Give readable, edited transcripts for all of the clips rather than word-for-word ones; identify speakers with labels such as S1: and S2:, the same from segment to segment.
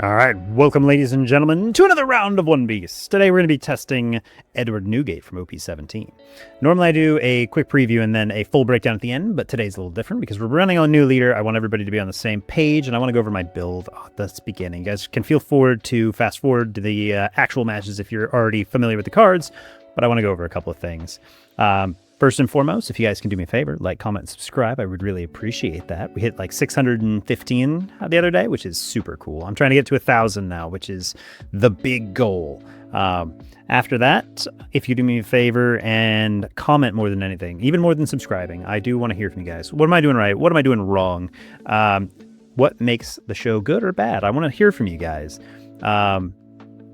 S1: All right, welcome ladies and gentlemen to another round of One Piece. Today we're going to be testing Edward Newgate from OP17. Normally I do a quick preview and then a full breakdown at the end, but today's a little different because we're running on a new leader. I want everybody to be on the same page and I want to go over my build at this beginning. You guys can feel forward to fast forward to the actual matches if you're already familiar with the cards, but I want to go over a couple of things. First and foremost, if you guys can do me a favor, like, comment, and subscribe, I would really appreciate that. We hit like 615 the other day, which is super cool. I'm trying to get to 1,000 now, which is the big goal. After that, if you do me a favor and comment more than anything, even more than subscribing, I do want to hear from you guys. What am I doing right? What am I doing wrong? What makes the show good or bad? I want to hear from you guys.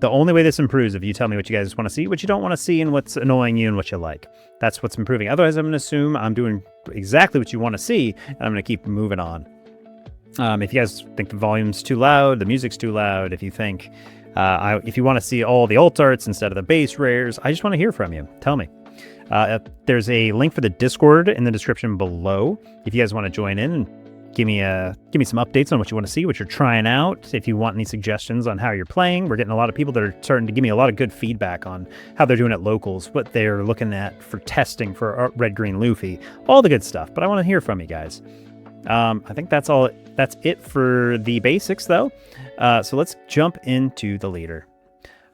S1: The only way this improves is if you tell me what you guys want to see, what you don't want to see, and what's annoying you and what you like. That's what's improving. Otherwise, I'm going to assume I'm doing exactly what you want to see, and I'm going to keep moving on. If you guys think the volume's too loud, the music's too loud, if you think, if you want to see all the alt arts instead of the base rares, I just want to hear from you. Tell me. There's a link for the Discord in the description below. If you guys want to join in and give me some updates on what you want to see, what you're trying out. If you want any suggestions on how you're playing, we're getting a lot of people that are starting to give me a lot of good feedback on how they're doing at locals, what they're looking at for testing for Red Green Luffy, all the good stuff. But I want to hear from you guys. I think that's all. That's it for the basics, though. So let's jump into the leader.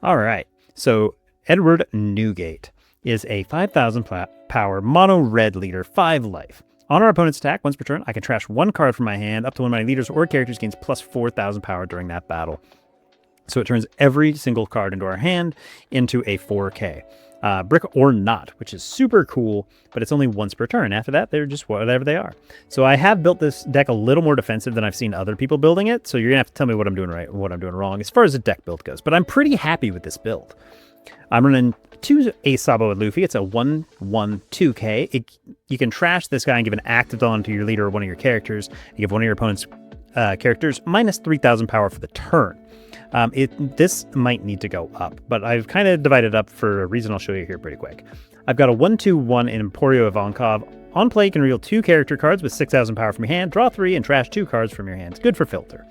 S1: All right. So Edward Newgate is a 5,000 power mono red leader, 5 life. On our opponent's attack, once per turn, I can trash one card from my hand up to one of my leaders or characters gains plus 4,000 power during that battle. So it turns every single card into our hand into a 4K. Brick or not, which is super cool, but it's only once per turn. After that, they're just whatever they are. So I have built this deck a little more defensive than I've seen other people building it, so you're going to have to tell me what I'm doing right and what I'm doing wrong as far as the deck build goes. But I'm pretty happy with this build. I'm running 2 Ace Sabo with Luffy. It's a 1/1/2K. You can trash this guy and give an active Dawn to your leader or one of your characters. You give one of your opponent's characters minus 3,000 power for the turn. This might need to go up, but I've kind of divided up for a reason I'll show you here pretty quick. I've got a 1/2/1 in Emporio Ivankov. On play, you can reveal 2 character cards with 6,000 power from your hand, draw 3, and trash 2 cards from your hand. It's good for filter.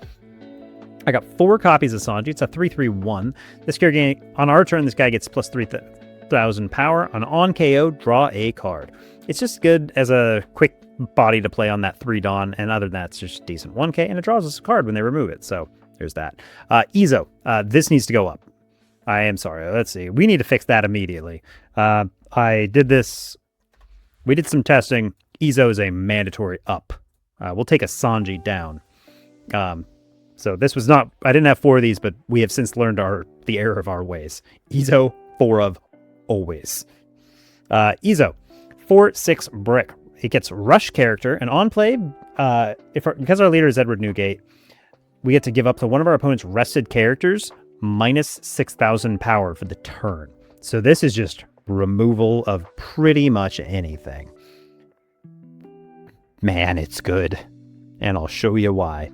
S1: I got 4 copies of Sanji. It's a 3/3/1. This character, on our turn, this guy gets plus 3,000 power. On KO, draw a card. It's just good as a quick body to play on that 3 Dawn, and other than that, it's just decent 1K, and it draws us a card when they remove it. So there's that. Izo, this needs to go up. I am sorry. Let's see. We need to fix that immediately. I did this. We did some testing. Izo is a mandatory up. We'll take a Sanji down. So this was not, I didn't have 4 of these, but we have since learned the error of our ways. Izo, 4 of always. Izo, 4/6 brick. It gets rush character, and on play, because our leader is Edward Newgate, we get to give up to one of our opponent's rested characters minus 6,000 power for the turn. So this is just removal of pretty much anything. Man, it's good. And I'll show you why.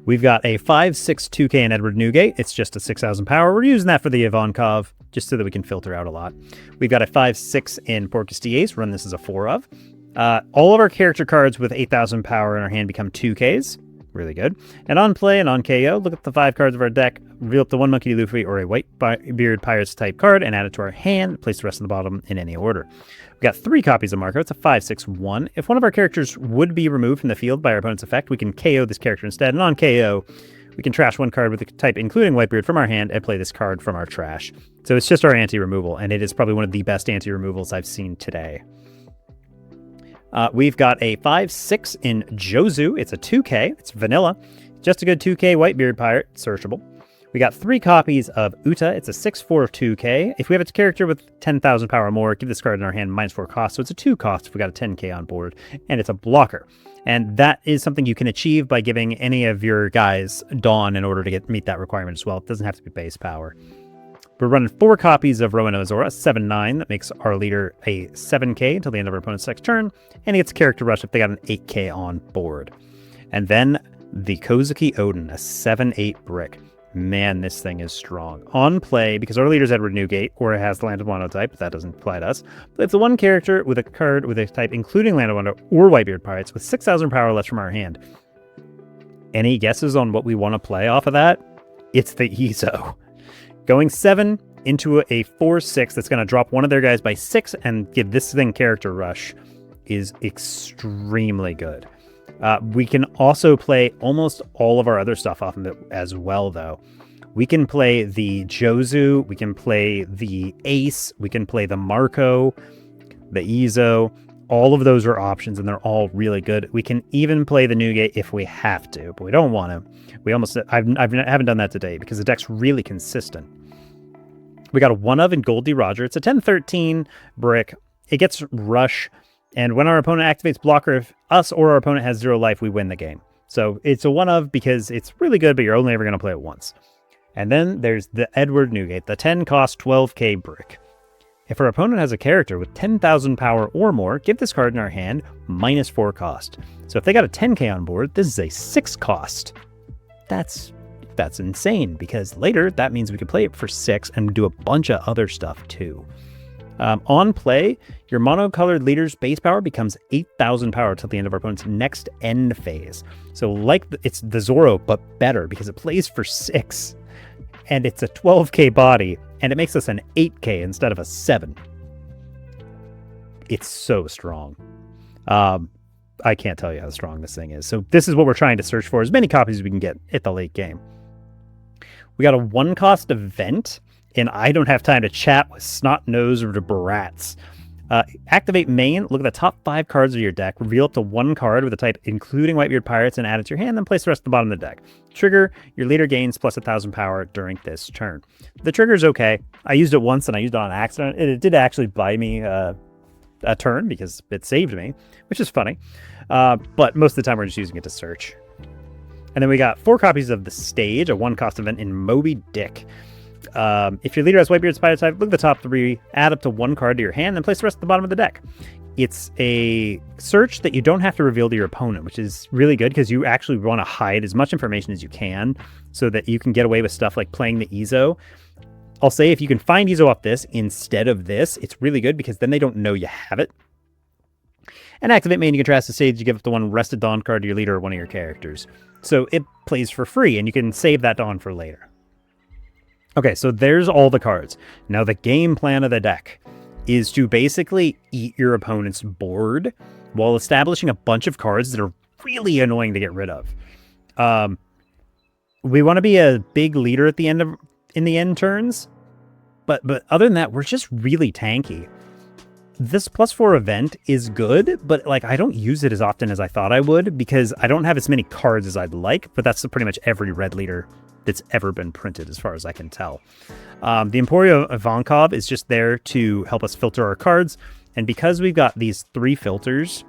S1: We've got a 5/6/2K in Edward Newgate. It's just a 6,000 power. We're using that for the Ivankov, just so that we can filter out a lot. We've got a 5/6 in Porcus Ace. Run this as a 4 of. All of our character cards with 8,000 power in our hand become 2Ks. Really good. And on play and on KO, look at the 5 cards of our deck, reveal up the 1 Monkey D. Luffy or a Whitebeard Pirates type card, and add it to our hand. Place the rest on the bottom in any order. We've got 3 copies of Marco. It's a 5/6/1. If one of our characters would be removed from the field by our opponent's effect, we can KO this character instead. And on KO, we can trash 1 card with the type, including Whitebeard, from our hand and play this card from our trash. So it's just our anti-removal, and it is probably one of the best anti-removals I've seen today. We've got a 5/6 in Jozu. It's a 2K. It's vanilla. Just a good 2K Whitebeard Pirate, searchable. We got 3 copies of Uta. It's a 6/4/2K. If we have a character with 10,000 power or more, give this card in our hand minus 4 cost. So it's a 2 cost if we got a 10K on board, and it's a blocker. And that is something you can achieve by giving any of your guys Dawn in order to meet that requirement as well. It doesn't have to be base power. We're running 4 copies of Roanoa Zora, 7/9. That makes our leader a 7K until the end of our opponent's next turn, and he gets character rush if they got an 8K on board. And then the Kozuki Odin, a 7/8 brick. Man, this thing is strong. On play, because our leader's Edward Newgate, or it has the Land of Wano type, but that doesn't apply to us. But if the one character with a card with a type including Land of Wano or Whitebeard Pirates with 6,000 power left from our hand, Any guesses on what we want to play off of that? It's the Ezo. Going 7 into a 4/6 that's going to drop one of their guys by 6 and give this thing character rush is extremely good. We can also play almost all of our other stuff off of it as well, though. We can play the Jozu, we can play the Ace, we can play the Marco, the Ezo. All of those are options, and they're all really good. We can even play the Newgate if we have to, but we don't want to. I haven't done that today because the deck's really consistent. We got a 1-of in Goldie Roger. It's a 10/13 brick. It gets rush, and when our opponent activates blocker, if us or our opponent has 0 life, we win the game. So it's a 1-of because it's really good, but you're only ever going to play it once. And then there's the Edward Newgate, the 10-cost 12k brick. If our opponent has a character with 10,000 power or more, give this card in our hand -4 cost. So if they got a 10k on board, this is a 6 cost. That's insane, because later that means we could play it for 6 and do a bunch of other stuff too. On play, your monocolored leader's base power becomes 8,000 power till the end of our opponent's next end phase. So it's the Zoro, but better, because it plays for 6. And it's a 12k body, and it makes us an 8k instead of a 7. It's so strong. I can't tell you how strong this thing is. So this is what we're trying to search for, as many copies as we can get at the late game. We got a 1-cost event, and I don't have time to chat with snot-nosed or brats. Activate main, look at the top 5 cards of your deck, reveal up to 1 card with a type including Whitebeard Pirates and add it to your hand, then place the rest at the bottom of the deck. Trigger, your leader gains plus 1,000 power during this turn. The trigger's okay. I used it once and I used it on accident. It did actually buy me a turn because it saved me, which is funny. But most of the time we're just using it to search. And then we got 4 copies of The Stage, a 1-cost event in Moby Dick. If your leader has Whitebeard's Spider type, look at the top 3, add up to 1 card to your hand, then place the rest at the bottom of the deck. It's a search that you don't have to reveal to your opponent, which is really good because you actually want to hide as much information as you can so that you can get away with stuff like playing the Ezo. I'll say if you can find Ezo off this instead of this, it's really good because then they don't know you have it. And activate main, you contrast the stage, you give up the 1 rested Dawn card to your leader or one of your characters. So it plays for free, and you can save that Dawn for later. Okay, so there's all the cards. Now the game plan of the deck is to basically eat your opponent's board while establishing a bunch of cards that are really annoying to get rid of. We want to be a big leader at the end in the end turns, but other than that, we're just really tanky. This +4 event is good, but like I don't use it as often as I thought I would because I don't have as many cards as I'd like, but that's pretty much every red leader that's ever been printed as far as I can tell. The Emporio Ivankov is just there to help us filter our cards, and because we've got these 3 filters,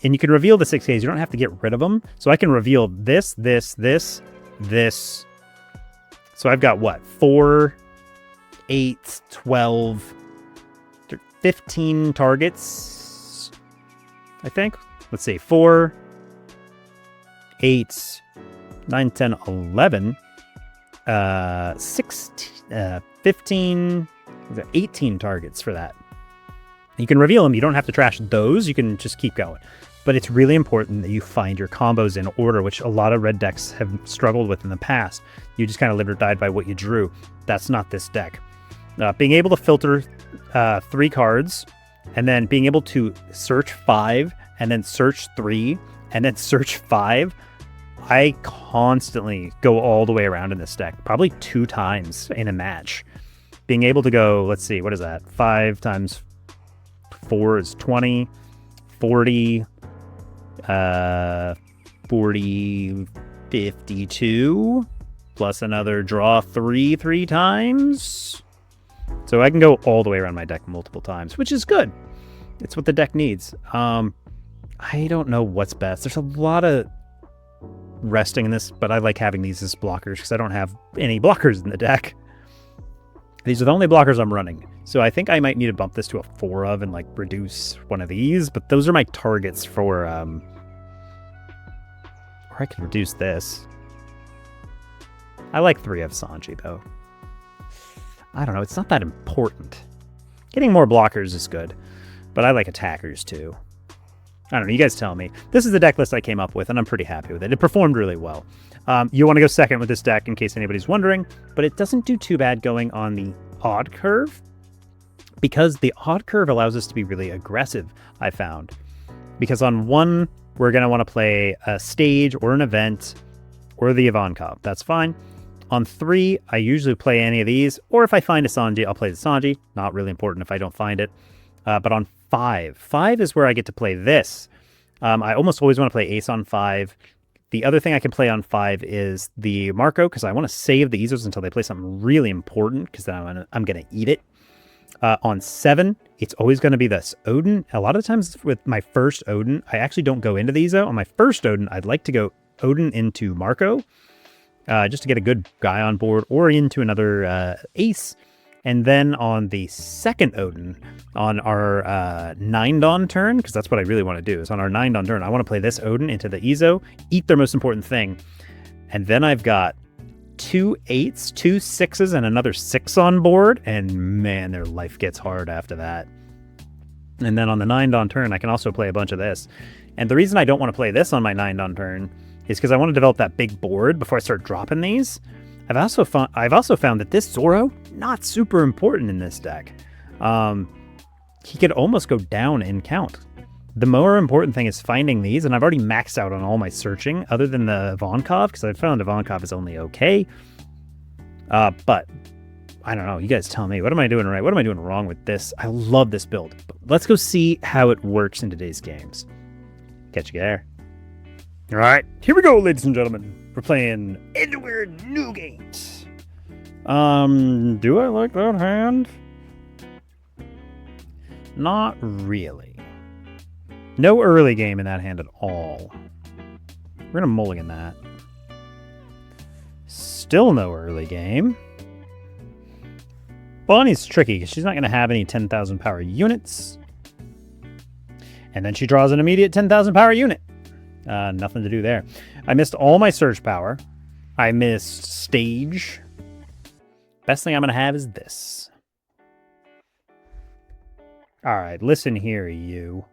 S1: and you can reveal the 6Ks, you don't have to get rid of them. So I can reveal this, this. So I've got what? 4, 8, 12, 15 targets, I think. Let's see, 4, 8, 9, 10, 11, 16, 15, 18 targets for that. You can reveal them. You don't have to trash those. You can just keep going. But it's really important that you find your combos in order, which a lot of red decks have struggled with in the past. You just kind of lived or died by what you drew. That's not this deck. Being able to filter 3 cards, and then being able to search 5, and then search 3, and then search 5. I constantly go all the way around in this deck, probably 2 times in a match. Being able to go, let's see, what is that? 5 times 4 is 20, 40, 40, 52, plus another draw 3 times. So I can go all the way around my deck multiple times, which is good. It's what the deck needs. I don't know what's best. There's a lot of resting in this, but I like having these as blockers because I don't have any blockers in the deck. These are the only blockers I'm running. So I think I might need to bump this to a 4 of and like reduce one of these, but those are my targets for, or I could reduce this. I like 3 of Sanji though. I don't know, it's not that important. Getting more blockers is good, but I like attackers too. I don't know, you guys tell me. This is the deck list I came up with, and I'm pretty happy with it. It performed really well. You want to go second with this deck in case anybody's wondering, but it doesn't do too bad going on the odd curve, because the odd curve allows us to be really aggressive, I found. Because on 1, we're going to want to play a stage or an event or the Ivankov. That's fine. On 3, I usually play any of these, or if I find a Sanji, I'll play the Sanji. Not really important if I don't find it. But on 5 is where I get to play this. I almost always want to play Ace on 5. The other thing I can play on 5 is the Marco, because I want to save the Izos until they play something really important, because then I'm going to eat it. On 7, it's always going to be this Odin. A lot of times with my first Odin, I actually don't go into the Izo. On my first Odin, I'd like to go Odin into Marco, just to get a good guy on board, or into another Ace. And then on the second Odin, on our 9 Dawn turn, because that's what I really want to do, is on our 9 Dawn turn, I want to play this Odin into the Izo, eat their most important thing, and then I've got 2 8s, 2 6s, and another 6 on board, and man, their life gets hard after that. And then on the 9 Dawn turn, I can also play a bunch of this. And the reason I don't want to play this on my 9 Dawn turn is because I want to develop that big board before I start dropping these. I've also found that this Zoro, not super important in this deck. He could almost go down in count. The more important thing is finding these, and I've already maxed out on all my searching, other than the Ivankov, because I found Ivankov is only okay. But, I don't know, you guys tell me, what am I doing right? What am I doing wrong with this? I love this build. But let's go see how it works in today's games. Catch you there. Alright, here we go, ladies and gentlemen. We're playing Edward Newgate. Do I like that hand? Not really. No early game in that hand at all. We're going to mulligan that. Still no early game. Bonnie's tricky because she's not going to have any 10,000 power units. And then she draws an immediate 10,000 power unit. Nothing to do there. I missed all my surge power. I missed stage. Best thing I'm going to have is this. Alright, listen here, you.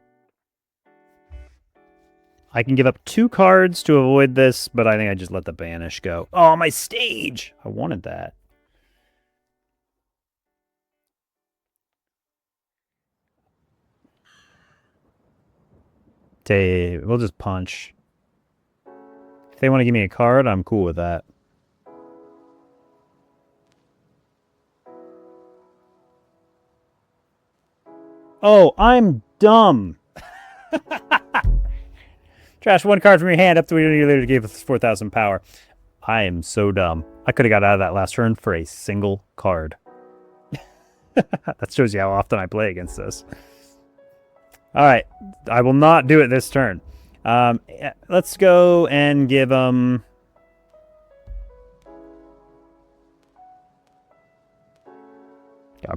S1: I can give up 2 cards to avoid this, but I think I just let the banish go. Oh, my stage! I wanted that. We'll just punch. If they want to give me a card, I'm cool with that. Oh, I'm dumb. Trash 1 card from your hand up to your later gave us 4,000 power. I am so dumb. I could have got out of that last turn for a single card. That shows you how often I play against this. Alright, I will not do it this turn. Let's go and give them...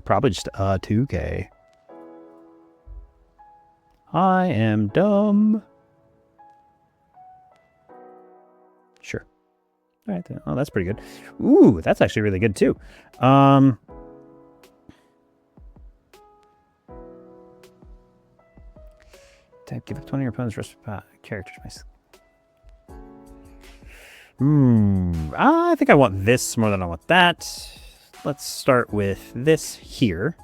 S1: probably just 2K. I am dumb. Sure. Alright, oh, that's pretty good. Ooh, that's actually really good too. Give up 20 of your opponent's rest characters. I think I want this more than I want that. Let's start with this here.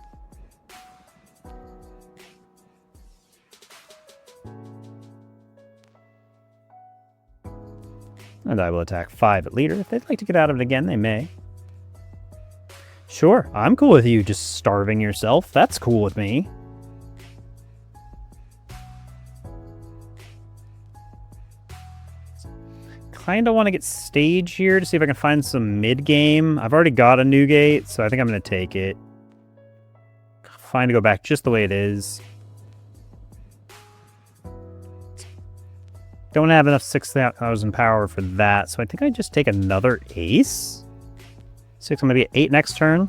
S1: And I will attack 5 at leader. If they'd like to get out of it again, they may. Sure, I'm cool with you just starving yourself. That's cool with me. Kind of want to get stage here to see if I can find some mid-game. I've already got a Newgate, so I think I'm going to take it. Fine to go back just the way it is. Don't have enough 6,000 power for that, so I think I just take another ace. 6, I'm going to get 8 next turn.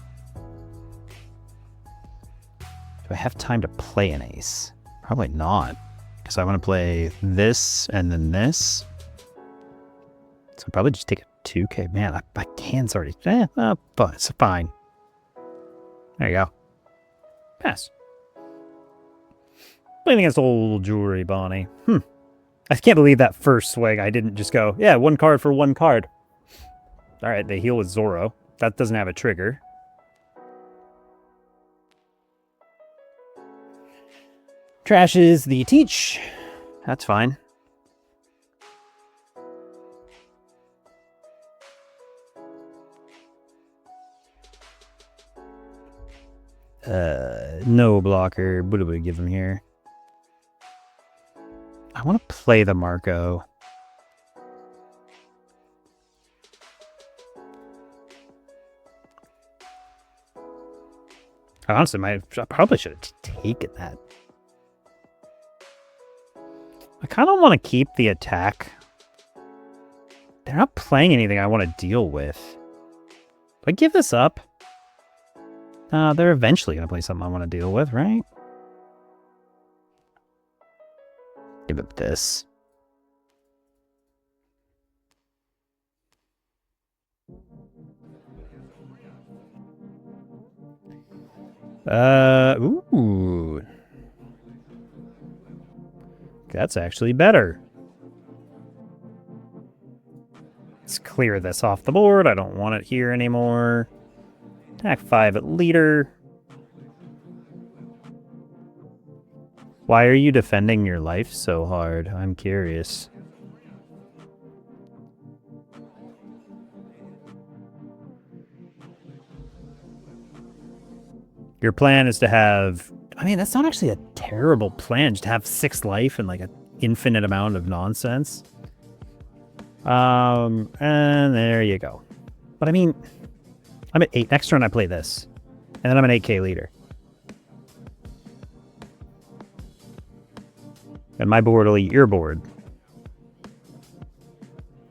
S1: Do I have time to play an ace? Probably not, because I want to play this and then this. So I'll probably just take a 2K. Man, my hand's already... it's fine. There you go. Pass. Playing against old Jewelry Bonnie. I can't believe that first swing I didn't just go, yeah, 1 card for 1 card. Alright, they heal with Zoro. That doesn't have a trigger. Trashes the Teach. That's fine. No blocker. What do we give him here? I want to play the Marco. I honestly I probably should have taken that. I kind of want to keep the attack. They're not playing anything I want to deal with. Do I give this up? They're eventually going to play something I want to deal with, right? Give up this. Ooh. That's actually better. Let's clear this off the board. I don't want it here anymore. Attack 5 at leader. Why are you defending your life so hard? I'm curious. Your plan is to have... I mean, that's not actually a terrible plan, just to have 6 life and like an infinite amount of nonsense. And there you go. But I mean, I'm at 8. Next turn I play this. And then I'm an 8k leader. And my board will eat your board.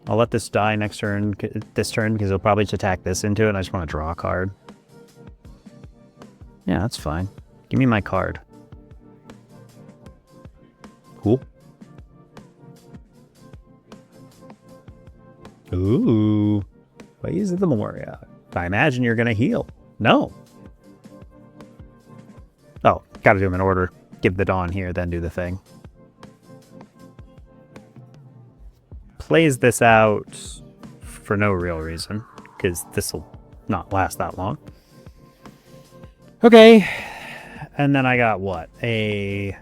S1: I'll let this die next turn, this turn, because he'll probably just attack this into it, and I just want to draw a card. Yeah, that's fine. Give me my card. Cool. Ooh. Ways of the Moria. I imagine you're going to heal. No. Oh, got to do them in order. Give the Dawn here, then do the thing. Plays this out for no real reason, because this will not last that long. Okay. And then I got what? A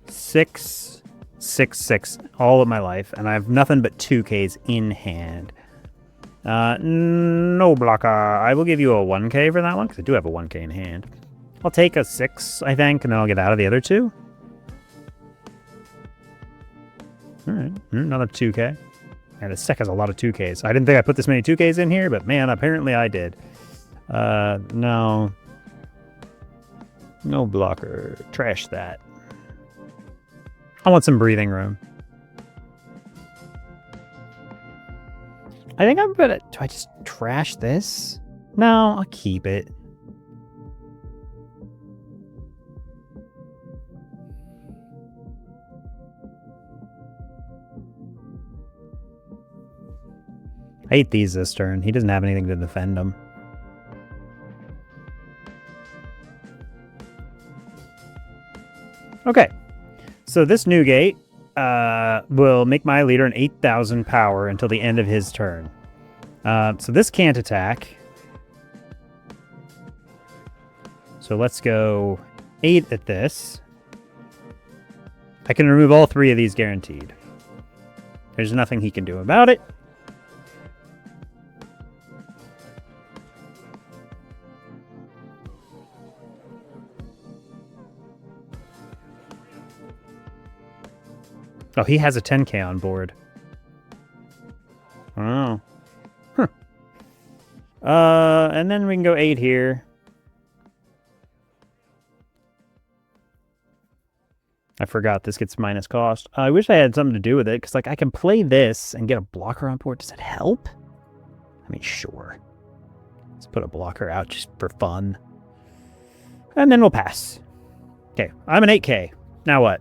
S1: 6, 6, 6 all of my life, and I have nothing but 2Ks in hand. No blocker. I will give you a 1K for that one, because I do have a 1K in hand. I'll take a 6, I think, and then I'll get out of the other 2. Alright, another 2K. And this deck has a lot of 2Ks. I didn't think I put this many 2Ks in here, but man, apparently I did. No. No blocker. Trash that. I want some breathing room. I think I'm gonna... Do I just trash this? No, I'll keep it. I hate these this turn. He doesn't have anything to defend them. Okay. So this Newgate will make my leader an 8,000 power until the end of his turn. So this can't attack. So let's go 8 at this. I can remove all 3 of these guaranteed. There's nothing he can do about it. Oh, he has a 10k on board. Oh. Huh. And then we can go 8 here. I forgot this gets minus cost. I wish I had something to do with it, because like I can play this and get a blocker on board. Does it help? I mean, sure. Let's put a blocker out just for fun. And then we'll pass. Okay, I'm an 8k. Now what?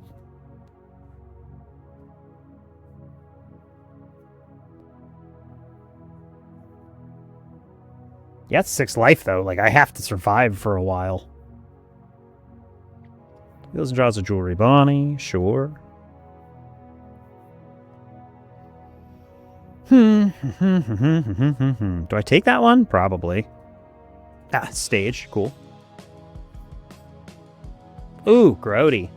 S1: Yeah, it's 6 life, though. Like, I have to survive for a while. Deals and draws a Jewelry Bonnie, sure. Do I take that one? Probably. Ah, stage, cool. Ooh, grody.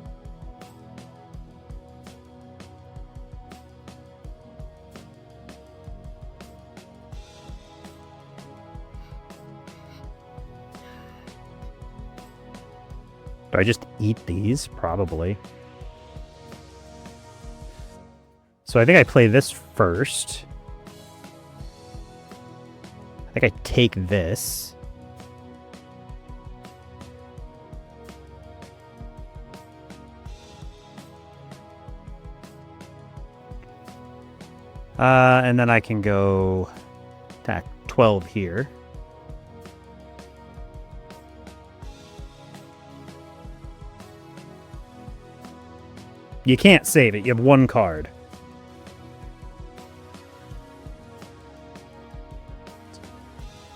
S1: Do I just eat these? Probably. So I think I play this first. I think I take this. And then I can go attack 12 here. You can't save it. You have one card.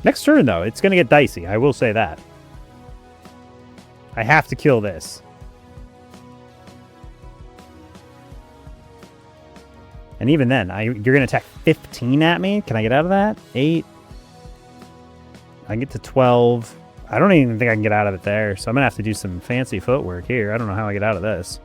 S1: Next turn, though, it's going to get dicey. I will say that. I have to kill this. And even then, you're going to attack 15 at me? Can I get out of that? 8. I can get to 12. I don't even think I can get out of it there, so I'm going to have to do some fancy footwork here. I don't know how I get out of this.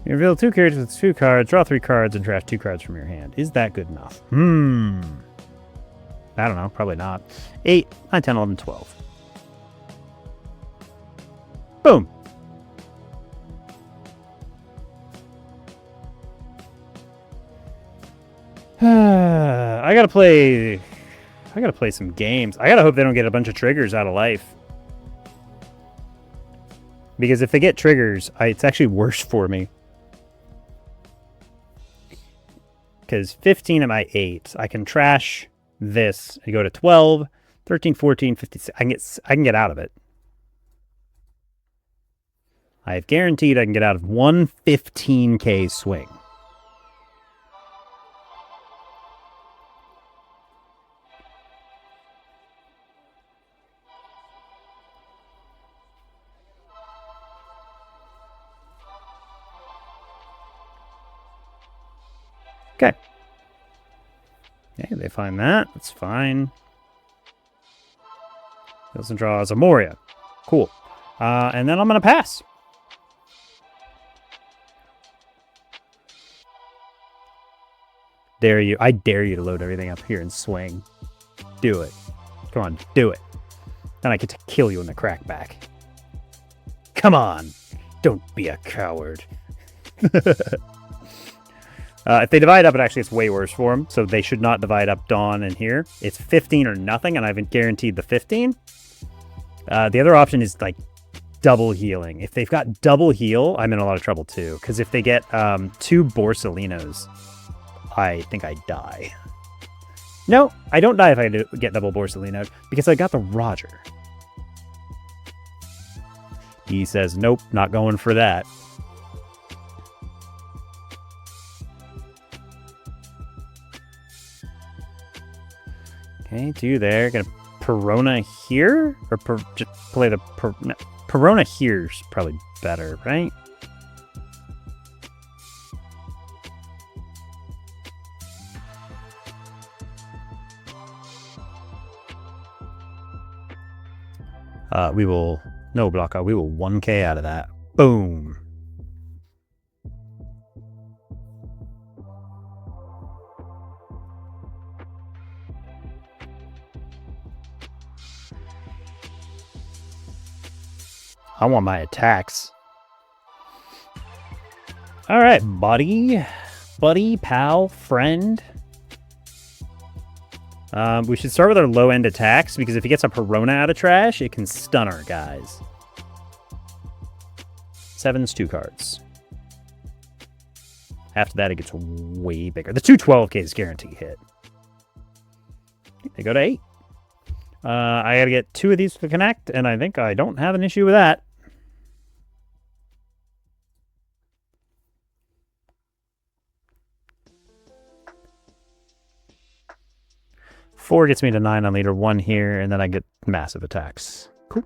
S1: You reveal 2 characters with 2 cards, draw 3 cards, and draft 2 cards from your hand. Is that good enough? I don't know. Probably not. 8, 9, 10, 11, 12. Boom. I gotta play some games. I gotta hope they don't get a bunch of triggers out of life. Because if they get triggers, it's actually worse for me. Because 15 of my 8, I can trash this and go to 12, 13, 14, 56. I can get out of it. I have guaranteed I can get out of one 15K swing. Okay. Okay, they find that. That's fine. Doesn't draw as a Moria. Cool. And then I'm going to pass. Dare you. I dare you to load everything up here and swing. Do it. Come on, do it. Then I get to kill you in the crackback. Come on. Don't be a coward. If they divide up, it actually gets way worse for them. So they should not divide up Dawn and here. It's 15 or nothing, and I've been guaranteed the 15. The other option is like double healing. If they've got double heal, I'm in a lot of trouble too. Because if they get 2 Borsalinos, I think I die. No, I don't die if I get double Borsalino, because I got the Roger. He says, nope, not going for that. Okay, 2 there. Gonna Perona here? Or just play the... No, Perona here's probably better, right? We will... No block out. We will 1K out of that. Boom. I want my attacks. All right, buddy. Buddy, pal, friend. We should start with our low-end attacks, because if he gets a Perona out of trash, it can stun our guys. 7's 2 cards. After that, it gets way bigger. The 2 12Ks guarantee hit. They go to 8. I gotta get 2 of these to connect, and I think I don't have an issue with that. 4 gets me to 9 on leader 1 here, and then I get massive attacks. Cool.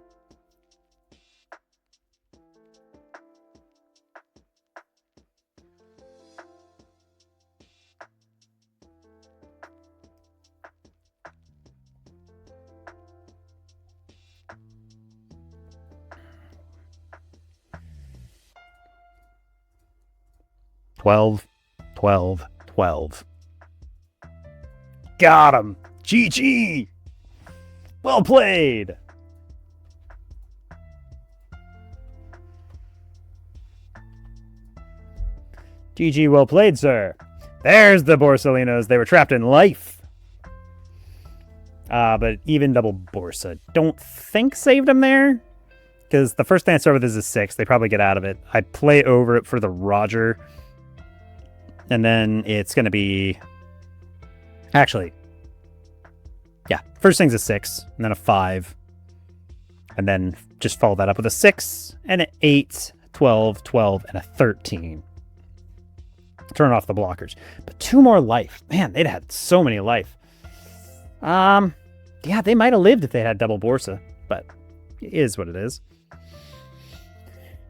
S1: $12, $12, $12. Got him! GG! Well played! GG, well played, sir. There's the Borsalinos. They were trapped in life. But even double Borsa. Don't think saved them there. Because the first thing I start with is a 6. They probably get out of it. I play over it for the Roger. And then it's going to be... Actually, yeah, first thing's a 6, and then a 5. And then just follow that up with a 6, and an 8, 12, 12, and a 13. Turn off the blockers. But 2 more life. Man, they'd had so many life. Yeah, they might have lived if they had double Borsa, but it is what it is.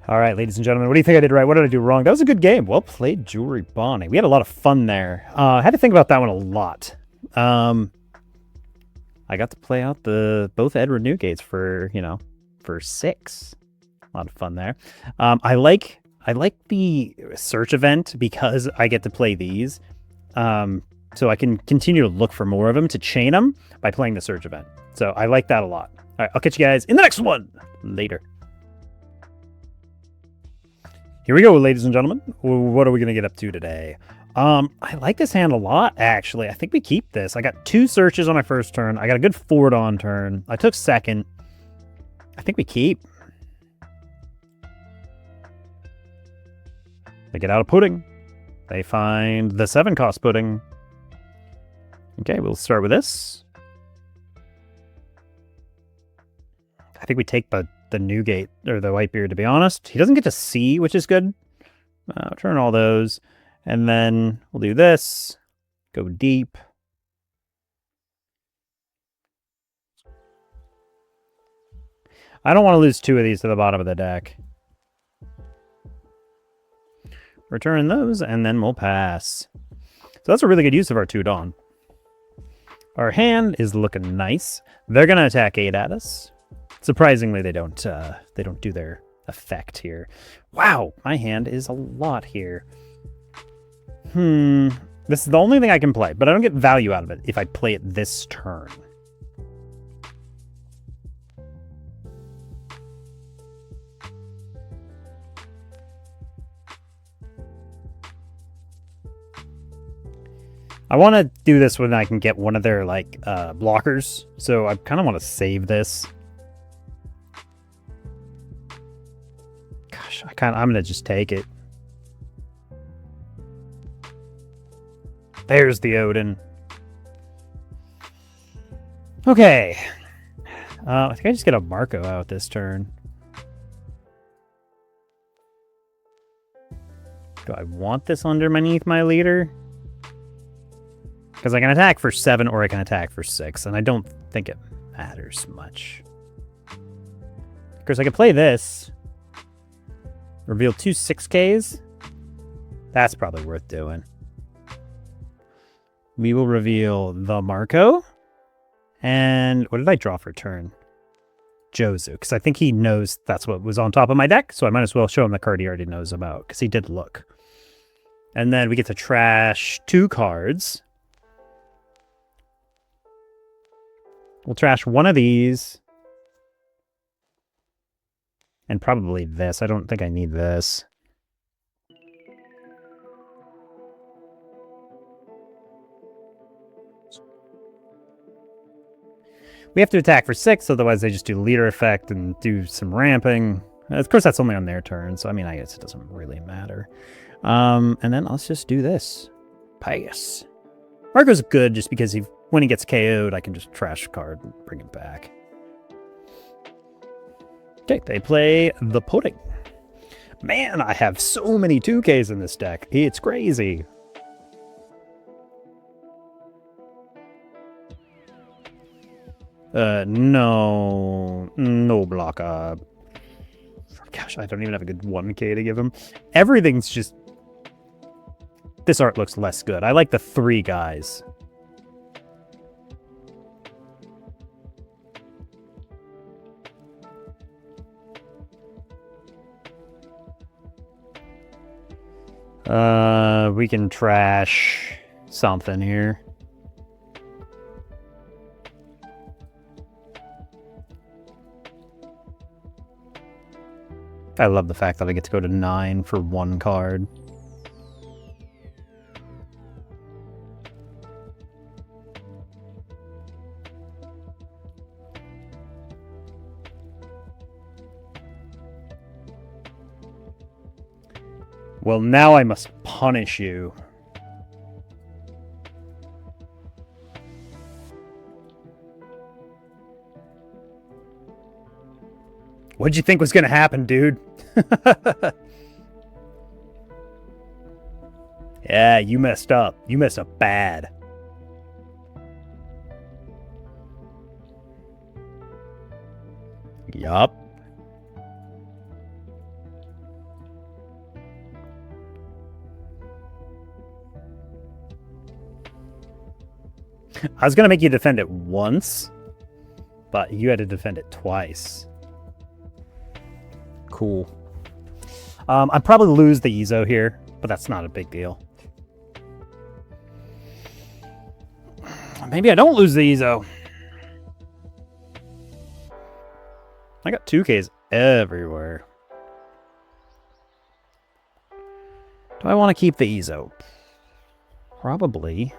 S1: All right, ladies and gentlemen, what do you think I did right? What did I do wrong? That was a good game. Well played, Jewelry Bonnie. We had a lot of fun there. I had to think about that one a lot. I got to play out both Edward Newgates for 6. A lot of fun there. I like the search event because I get to play these. So I can continue to look for more of them to chain them by playing the search event. So I like that a lot. All right, I'll catch you guys in the next one. Later. Here we go, ladies and gentlemen. What are we going to get up to today? I like this hand a lot, actually. I think we keep this. I got 2 searches on my first turn. I got a good forward on turn. I took second. I think we keep. They get out of pudding. They find the 7-cost pudding. Okay, we'll start with this. I think we take the Newgate, or the Whitebeard, to be honest. He doesn't get to see, which is good. Turn all those. And then we'll do this. Go deep. I don't want to lose 2 of these to the bottom of the deck. Return those, and then we'll pass. So that's a really good use of our 2 Dawn. Our hand is looking nice. They're going to attack 8 at us. Surprisingly, they don't do their effect here. Wow, my hand is a lot here. This is the only thing I can play, but I don't get value out of it if I play it this turn. I want to do this when I can get one of their blockers, so I kind of want to save this. Gosh, I'm gonna just take it. There's the Odin. Okay. I think I just get a Marco out this turn. Do I want this underneath my leader? Because I can attack for 7 or I can attack for 6, and I don't think it matters much. Of course, I could play this. Reveal 2 6Ks. That's probably worth doing. We will reveal the Marco. And what did I draw for turn? Jozu, because I think he knows that's what was on top of my deck, so I might as well show him the card he already knows about, because he did look. And then we get to trash 2 cards. We'll trash one of these. And probably this. I don't think I need this. We have to attack for 6, otherwise they just do leader effect and do some ramping. Of course, that's only on their turn, so I mean, I guess it doesn't really matter. And then let's just do this. Pass. Marco's good just because when he gets KO'd, I can just trash a card and bring it back. Okay, they play the pudding. Man, I have so many 2Ks in this deck. It's crazy. No blocker. Gosh, I don't even have a good 1K to give him. Everything's just... This art looks less good. I like the 3 guys. We can trash something here. I love the fact that I get to go to 9 for 1 card. Well, now I must punish you. What'd you think was gonna happen, dude? Yeah, you messed up. You messed up bad. Yup. I was going to make you defend it once, but you had to defend it twice. Cool. I'd probably lose the Ezo here, but that's not a big deal. Maybe I don't lose the Ezo. I got 2Ks everywhere. Do I want to keep the Ezo? Probably.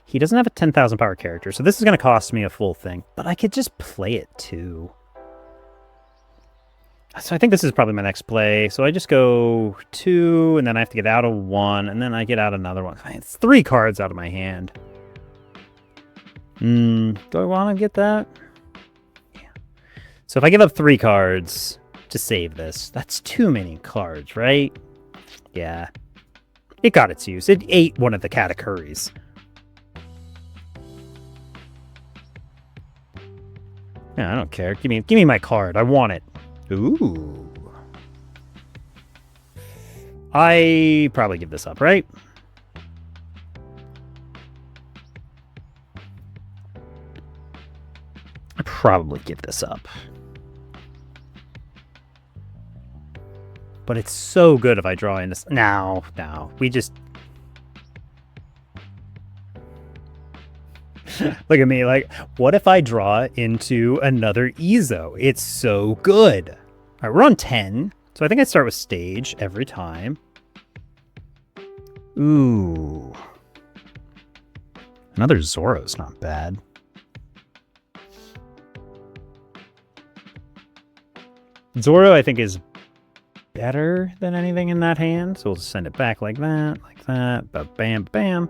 S1: He doesn't have a 10,000 power character, so this is going to cost me a full thing. But I could just play it too. So I think this is probably my next play. So I just go 2, and then I have to get out of 1, and then I get out another one. It's 3 cards out of my hand. Do I want to get that? Yeah. So if I give up 3 cards to save this, that's too many cards, right? Yeah. It got its use. It ate one of the Katakuris. Yeah, I don't care. Give me my card. I want it. Ooh. I probably give this up, right? I probably give this up. But it's so good if I draw in this. No. We just... Look at me, like, what if I draw into another Ezo? It's so good. All right, we're on 10, so I think I start with stage every time. Ooh. Another Zoro's not bad. Zoro, I think, is better than anything in that hand, so we'll just send it back like that, but bam, bam.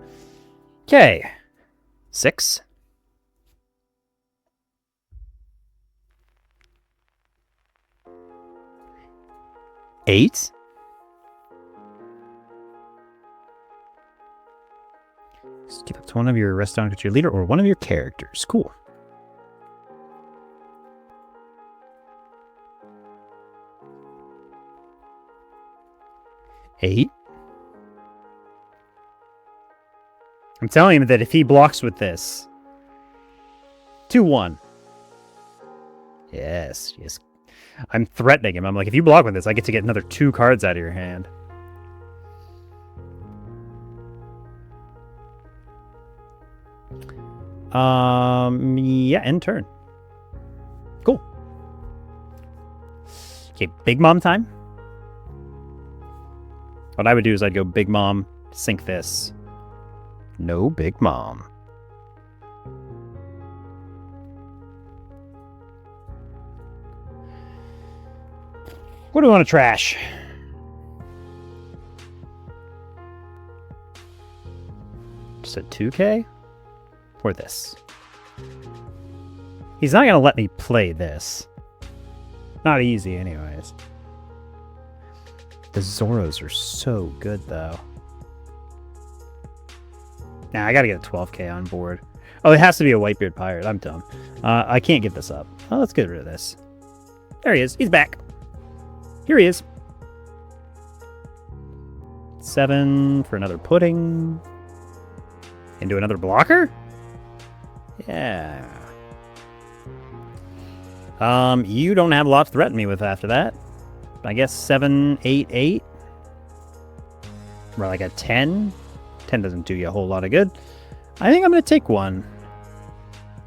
S1: Okay. 6. 8. Just give up to one of your restaurant with your leader or one of your characters. Cool. Eight. I'm telling him that if he blocks with this, 2-1. Yes. I'm threatening him. I'm like, if you block with this, I get to get another 2 cards out of your hand. Yeah, end turn. Cool. Okay, Big Mom time. What I would do is I'd go Big Mom, sink this. No Big Mom. What do we want to trash? Just a 2K? Or this? He's not going to let me play this. Not easy anyways. The Zoros are so good though. Nah, I got to get a 12K on board. Oh, it has to be a Whitebeard pirate. I'm dumb. I can't get this up. Oh, let's get rid of this. There he is. He's back. Here he is. 7 for another pudding. Into another blocker? Yeah. You don't have a lot to threaten me with after that. I guess 7, 8, 8. We're like a 10. 10 doesn't do you a whole lot of good. I think I'm going to take one.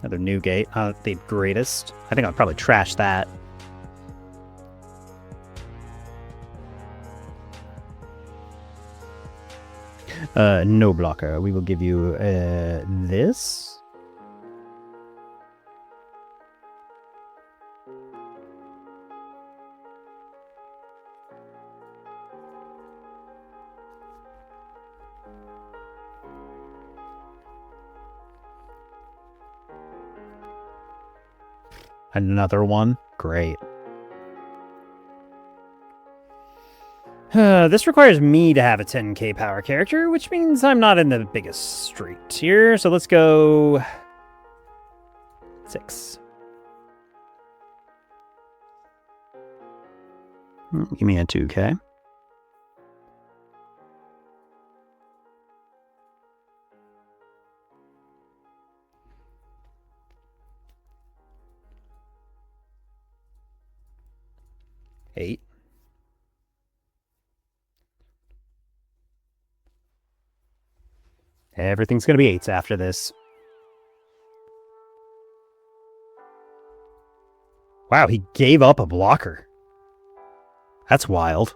S1: Another Newgate. The greatest. I think I'll probably trash that. No blocker. We will give you this. Another one. Great. This requires me to have a 10k power character, which means I'm not in the biggest street here. So let's go 6. Give me a 2k. Eight. Everything's going to be 8s after this. Wow, he gave up a blocker. That's wild.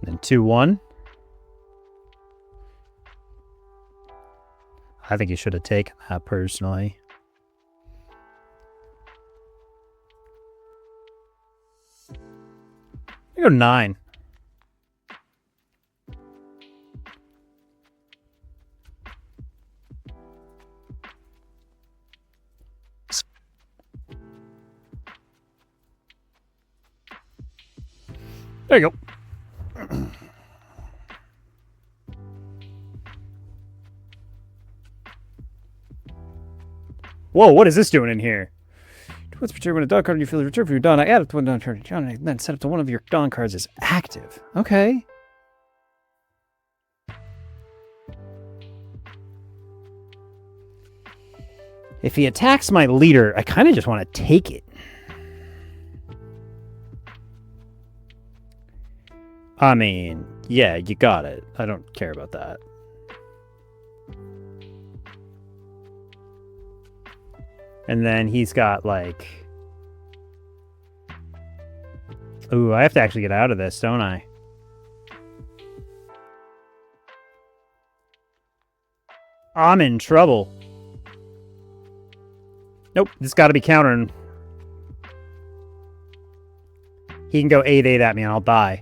S1: And then 2-1. I think you should have taken that personally. I go 9. There you go. Whoa, what is this doing in here? What's return when a dog card you feel the return for your Dawn? I add it to one Dawn card and then set up to one of your Dawn cards is active. Okay. If he attacks my leader, I kind of just want to take it. I mean, yeah, you got it. I don't care about that. And then he's got, like... Ooh, I have to actually get out of this, don't I? I'm in trouble. Nope, this got to be countering. He can go 8-8 at me and I'll die.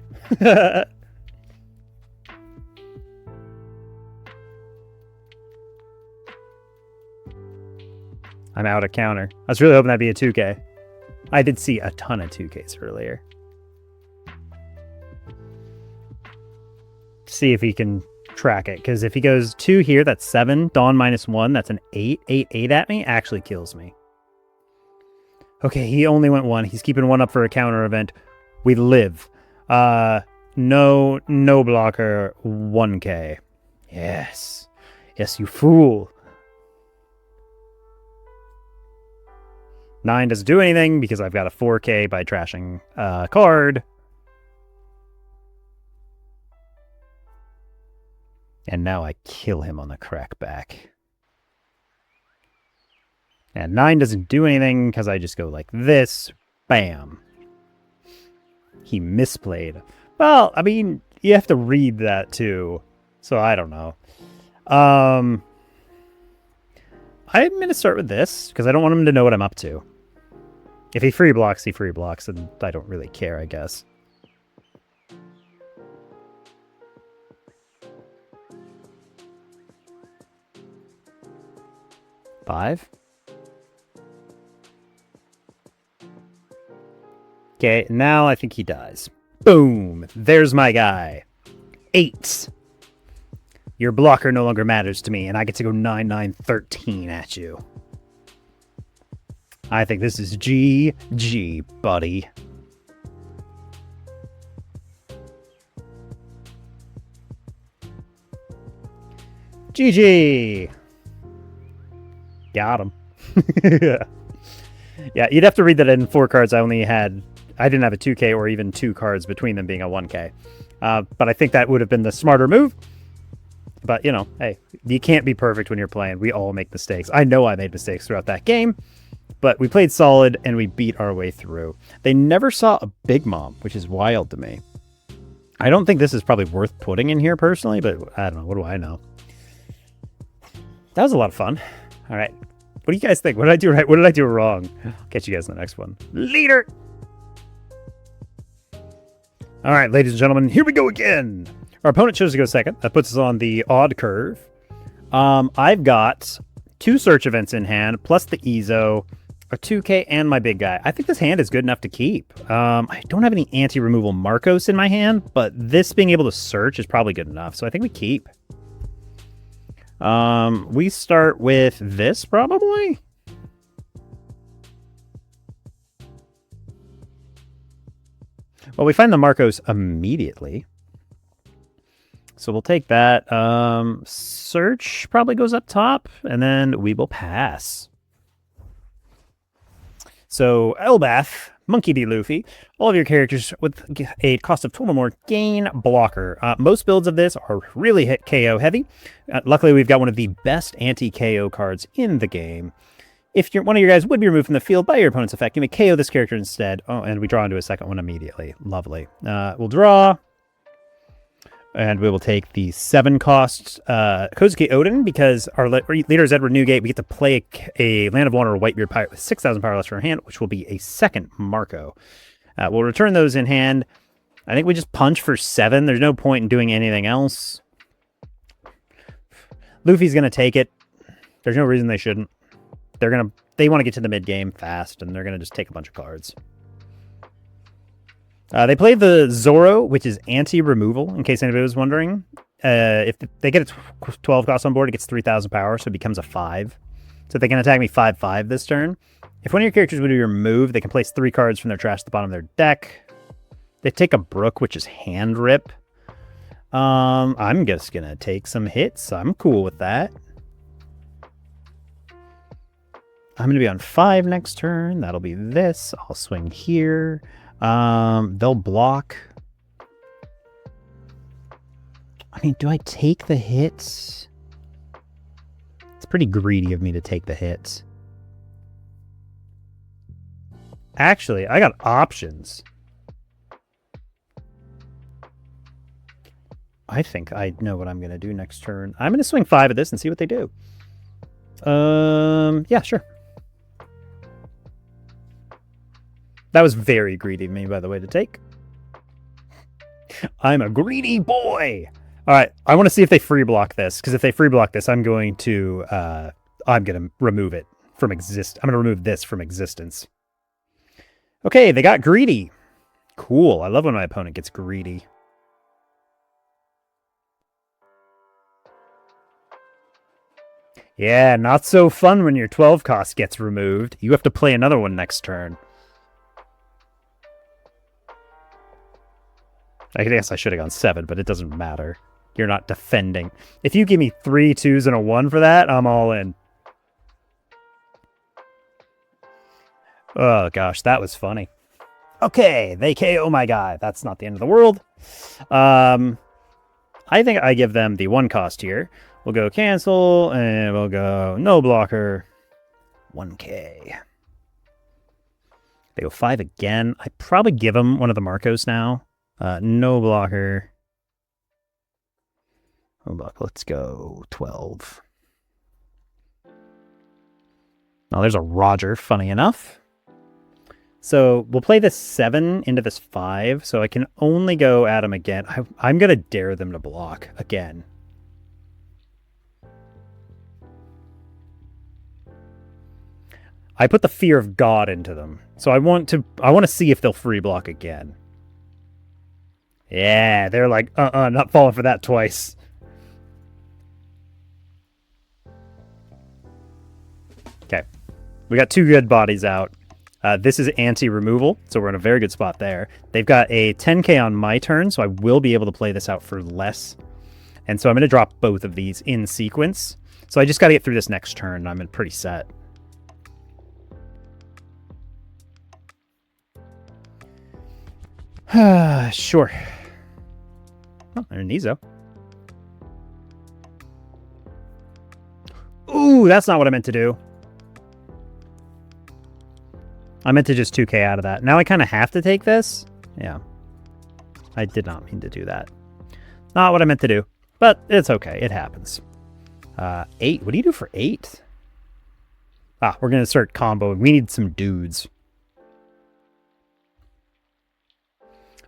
S1: I'm out of counter. I was really hoping that'd be a 2k. I did see a ton of 2ks earlier. See if he can track it, because if he goes 2 here, that's 7. Dawn -1, that's an 8. 8-8 at me actually kills me. Okay, he only went 1. He's keeping 1 up for a counter event. We live. No blocker, 1k. Yes. Yes, you fool. 9 doesn't do anything because I've got a 4k by trashing a card. And now I kill him on the crackback. And 9 doesn't do anything because I just go like this. Bam. He misplayed. Well, I mean, you have to read that too. So I don't know. I'm going to start with this because I don't want him to know what I'm up to. If he free blocks, he free blocks, and I don't really care, I guess. $5. Okay, now I think he dies. Boom! There's my guy. 8. Your blocker no longer matters to me, and I get to go 9-9-13 at you. I think this is GG, buddy. GG! Got him. Yeah, you'd have to read that in 4 cards. I didn't have a 2K or even 2 cards between them being a 1K. But I think that would have been the smarter move. But, you know, hey, you can't be perfect when you're playing. We all make mistakes. I know I made mistakes throughout that game. But we played solid, and we beat our way through. They never saw a Big Mom, which is wild to me. I don't think this is probably worth putting in here personally, but I don't know. What do I know? That was a lot of fun. All right. What do you guys think? What did I do right? What did I do wrong? I'll catch you guys in the next one. Later! All right, ladies and gentlemen, here we go again. Our opponent chose to go second. That puts us on the odd curve. I've got 2 search events in hand, plus the Ezo, a 2K, and my big guy. I think this hand is good enough to keep. I don't have any anti-removal Marcos in my hand, but this being able to search is probably good enough, so I think we keep. We start with this, probably? Well, we find the Marcos immediately. So we'll take that. Search probably goes up top, and then we will pass. So, Elbath, Monkey D. Luffy, all of your characters with a cost of total more gain blocker. Most builds of this are really hit KO heavy. Luckily, we've got one of the best anti-KO cards in the game. If one of your guys would be removed from the field by your opponent's effect, you may KO this character instead. Oh, and we draw into a second one immediately. Lovely. We'll draw. And we will take the 7 cost Kozuki Odin, because our leader is Edward Newgate. We get to play a Land of Water or Whitebeard Pirate with 6,000 power less for our hand, which will be a second Marco. We'll return those in hand. I think we just punch for 7. There's no point in doing anything else. Luffy's going to take it. There's no reason they shouldn't. They want to get to the mid game fast, and they're going to just take a bunch of cards. They play the Zoro, which is anti-removal, in case anybody was wondering. If they get a 12 cost on board, it gets 3,000 power, so it becomes a 5. So they can attack me 5/5 this turn. If one of your characters would be removed, they can place 3 cards from their trash at the bottom of their deck. They take a Brook, which is hand rip. I'm just going to take some hits. I'm cool with that. I'm going to be on 5 next turn. That'll be this. I'll swing here. They'll block. I mean, do I take the hits? It's pretty greedy of me to take the hits. Actually, I got options. I think I know what I'm going to do next turn. I'm going to swing 5 at this and see what they do. Yeah, sure. That was very greedy of me, by the way, to take. I'm a greedy boy. All right, I want to see if they free block this, because if they free block this, I'm going to remove it from I'm going to remove this from existence. Okay, they got greedy. Cool. I love when my opponent gets greedy. Yeah, not so fun when your 12 cost gets removed. You have to play another one next turn. I guess I should have gone 7, but it doesn't matter. You're not defending. If you give me 3 2s and a 1 for that, I'm all in. Oh, gosh, that was funny. Okay, they KO my guy. That's not the end of the world. I think I give them the 1 cost here. We'll go cancel, and we'll go no blocker. 1K. They go 5 again. I probably give them one of the Marcos now. No blocker. No block. Let's go 12. Oh, there's a Roger, funny enough. So we'll play this 7 into this 5, so I can only go at him again. I'm going to dare them to block again. I put the Fear of God into them. So I want to see if they'll free block again. Yeah, they're like, not falling for that twice. Okay. We got 2 good bodies out. This is anti-removal, so we're in a very good spot there. They've got a 10k on my turn, so I will be able to play this out for less. And so I'm going to drop both of these in sequence. So I just got to get through this next turn, and I'm pretty set. Sure. Oh, there's Nizo. Ooh, that's not what I meant to do. I meant to just 2k out of that. Now I kind of have to take this. Yeah. I did not mean to do that. Not what I meant to do. But it's okay. It happens. 8. What do you do for 8? Ah, we're going to start comboing. We need some dudes.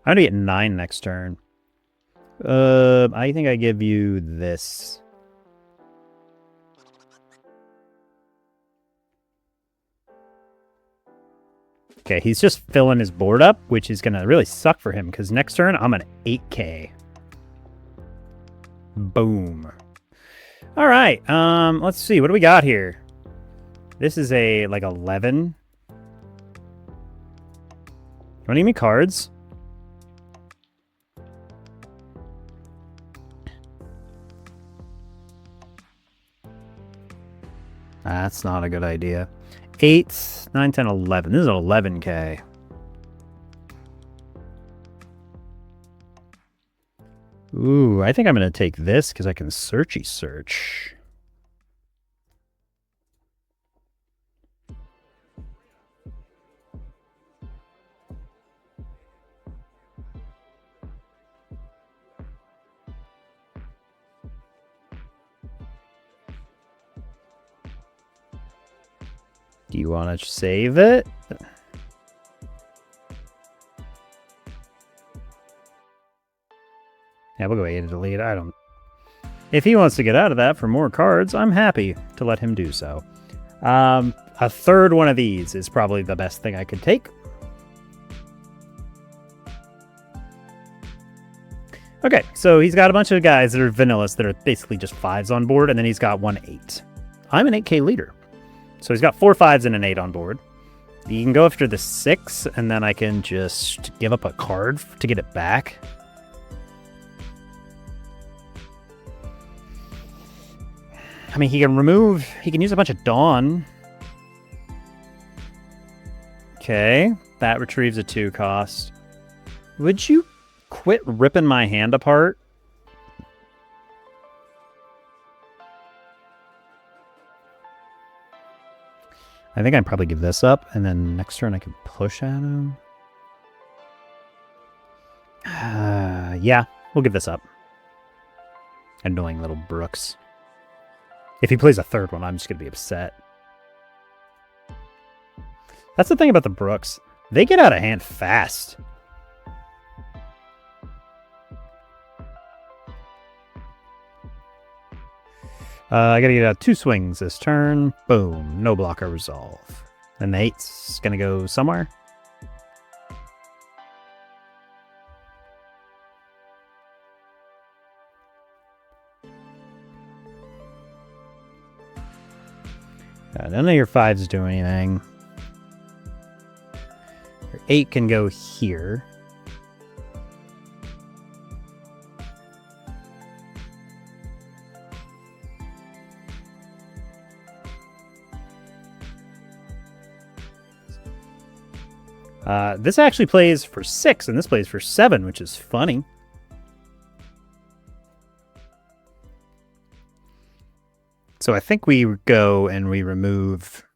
S1: I'm going to get 9 next turn. I think I give you this. Okay, he's just filling his board up, which is going to really suck for him, because next turn, I'm an 8k. Boom. All right, let's see. What do we got here? This is a, like, 11. Don't need me cards. That's not a good idea. 8, 9, 10, 11. This is an 11k. Ooh, I think I'm going to take this because I can searchy search. Do you want to save it? Yeah, we'll go ahead and delete. I don't... If he wants to get out of that for more cards, I'm happy to let him do so. A third one of these is probably the best thing I could take. Okay, so he's got a bunch of guys that are vanillas that are basically just 5s on board, and then he's got 1 8. I'm an 8k leader. So he's got 4 5s and an 8 on board. You can go after the 6, and then I can just give up a card to get it back. I mean, he can use a bunch of Dawn. Okay, that retrieves a 2 cost. Would you quit ripping my hand apart? I think I'd probably give this up, and then next turn I can push at him. Yeah, we'll give this up. Annoying little Brooks. If he plays a third one, I'm just going to be upset. That's the thing about the Brooks. They get out of hand fast. I gotta get out 2 swings this turn. Boom. No blocker resolve. And the 8's gonna go somewhere. None of your 5s do anything. Your 8 can go here. This actually plays for 6, and this plays for 7, which is funny. So I think we go and we remove...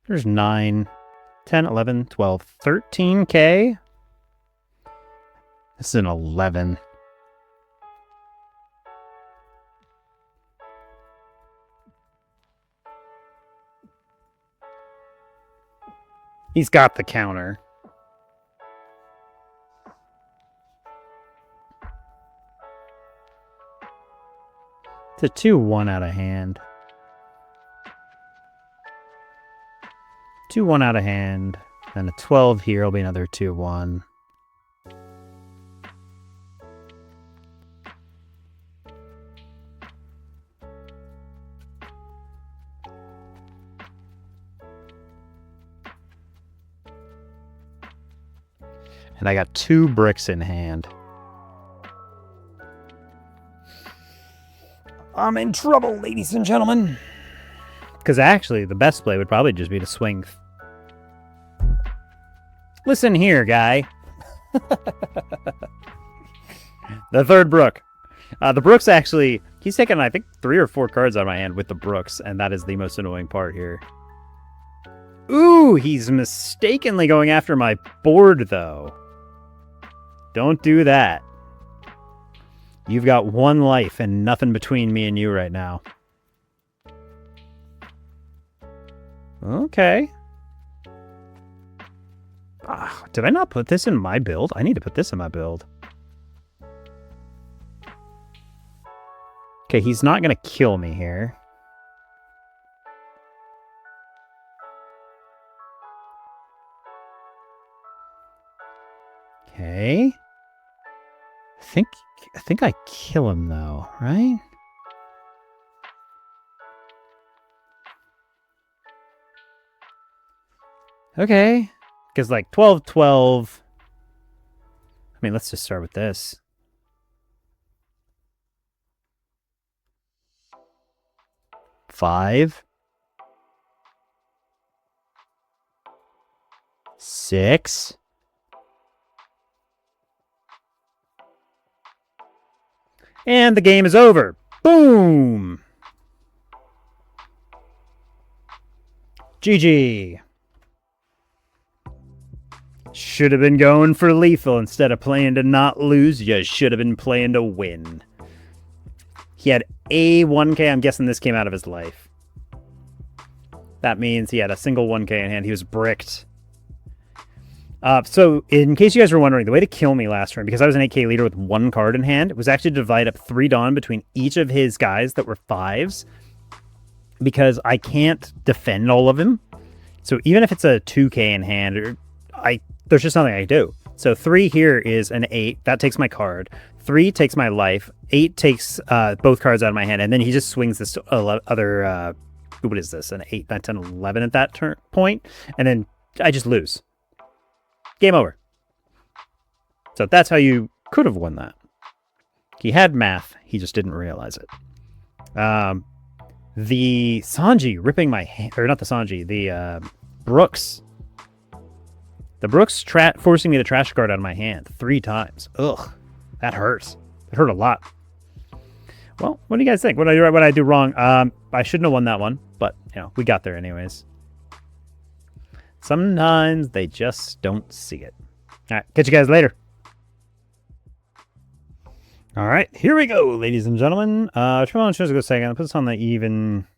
S1: There's 9, 10, 11, 12, 13k. This is an 11. He's got the counter. It's a 2-1 out of hand. 2-1 out of hand. And a 12 here will be another 2-1. And I got 2 bricks in hand. I'm in trouble, ladies and gentlemen. Because actually, the best play would probably just be to swing. Listen here, guy. The third brook. The brook's actually... He's taken, I think, 3 or 4 cards out of my hand with the brooks, and that is the most annoying part here. Ooh, he's mistakenly going after my board, though. Don't do that. You've got 1 life and nothing between me and you right now. Okay. Did I not put this in my build? I need to put this in my build. Okay, he's not going to kill me here. Okay. I think I kill him though, right? Okay. Because like 12-12. I mean, let's just start with this. Five. 6. And the game is over. Boom! GG. Should have been going for lethal instead of playing to not lose. You should have been playing to win. He had a 1k. I'm guessing this came out of his life. That means he had a single 1k in hand. He was bricked. So, in case you guys were wondering, the way to kill me last turn, because I was an 8k leader with 1 card in hand, was actually to divide up 3 Dawn between each of his guys that were 5s, because I can't defend all of them. So even if it's a 2k in hand, there's just nothing I can do. So 3 here is an 8. That takes my card. 3 takes my life. 8 takes both cards out of my hand, and then he just swings this other... what is this? An 8, 9, 10, 11 at that point, and then I just lose. Game over. So that's how you could have won that. He had math. He just didn't realize it. The Sanji ripping my hand... Or not the Sanji. The Brooks. The Brooks forcing me to trash card out of my hand 3 times. Ugh. That hurts. It hurt a lot. Well, what do you guys think? What did I do right? What did I do wrong? I shouldn't have won that one. But, we got there anyways. Sometimes they just don't see it. All right, catch you guys later. All right, here we go, ladies and gentlemen. Turn on shows a good second. I'll put this on the even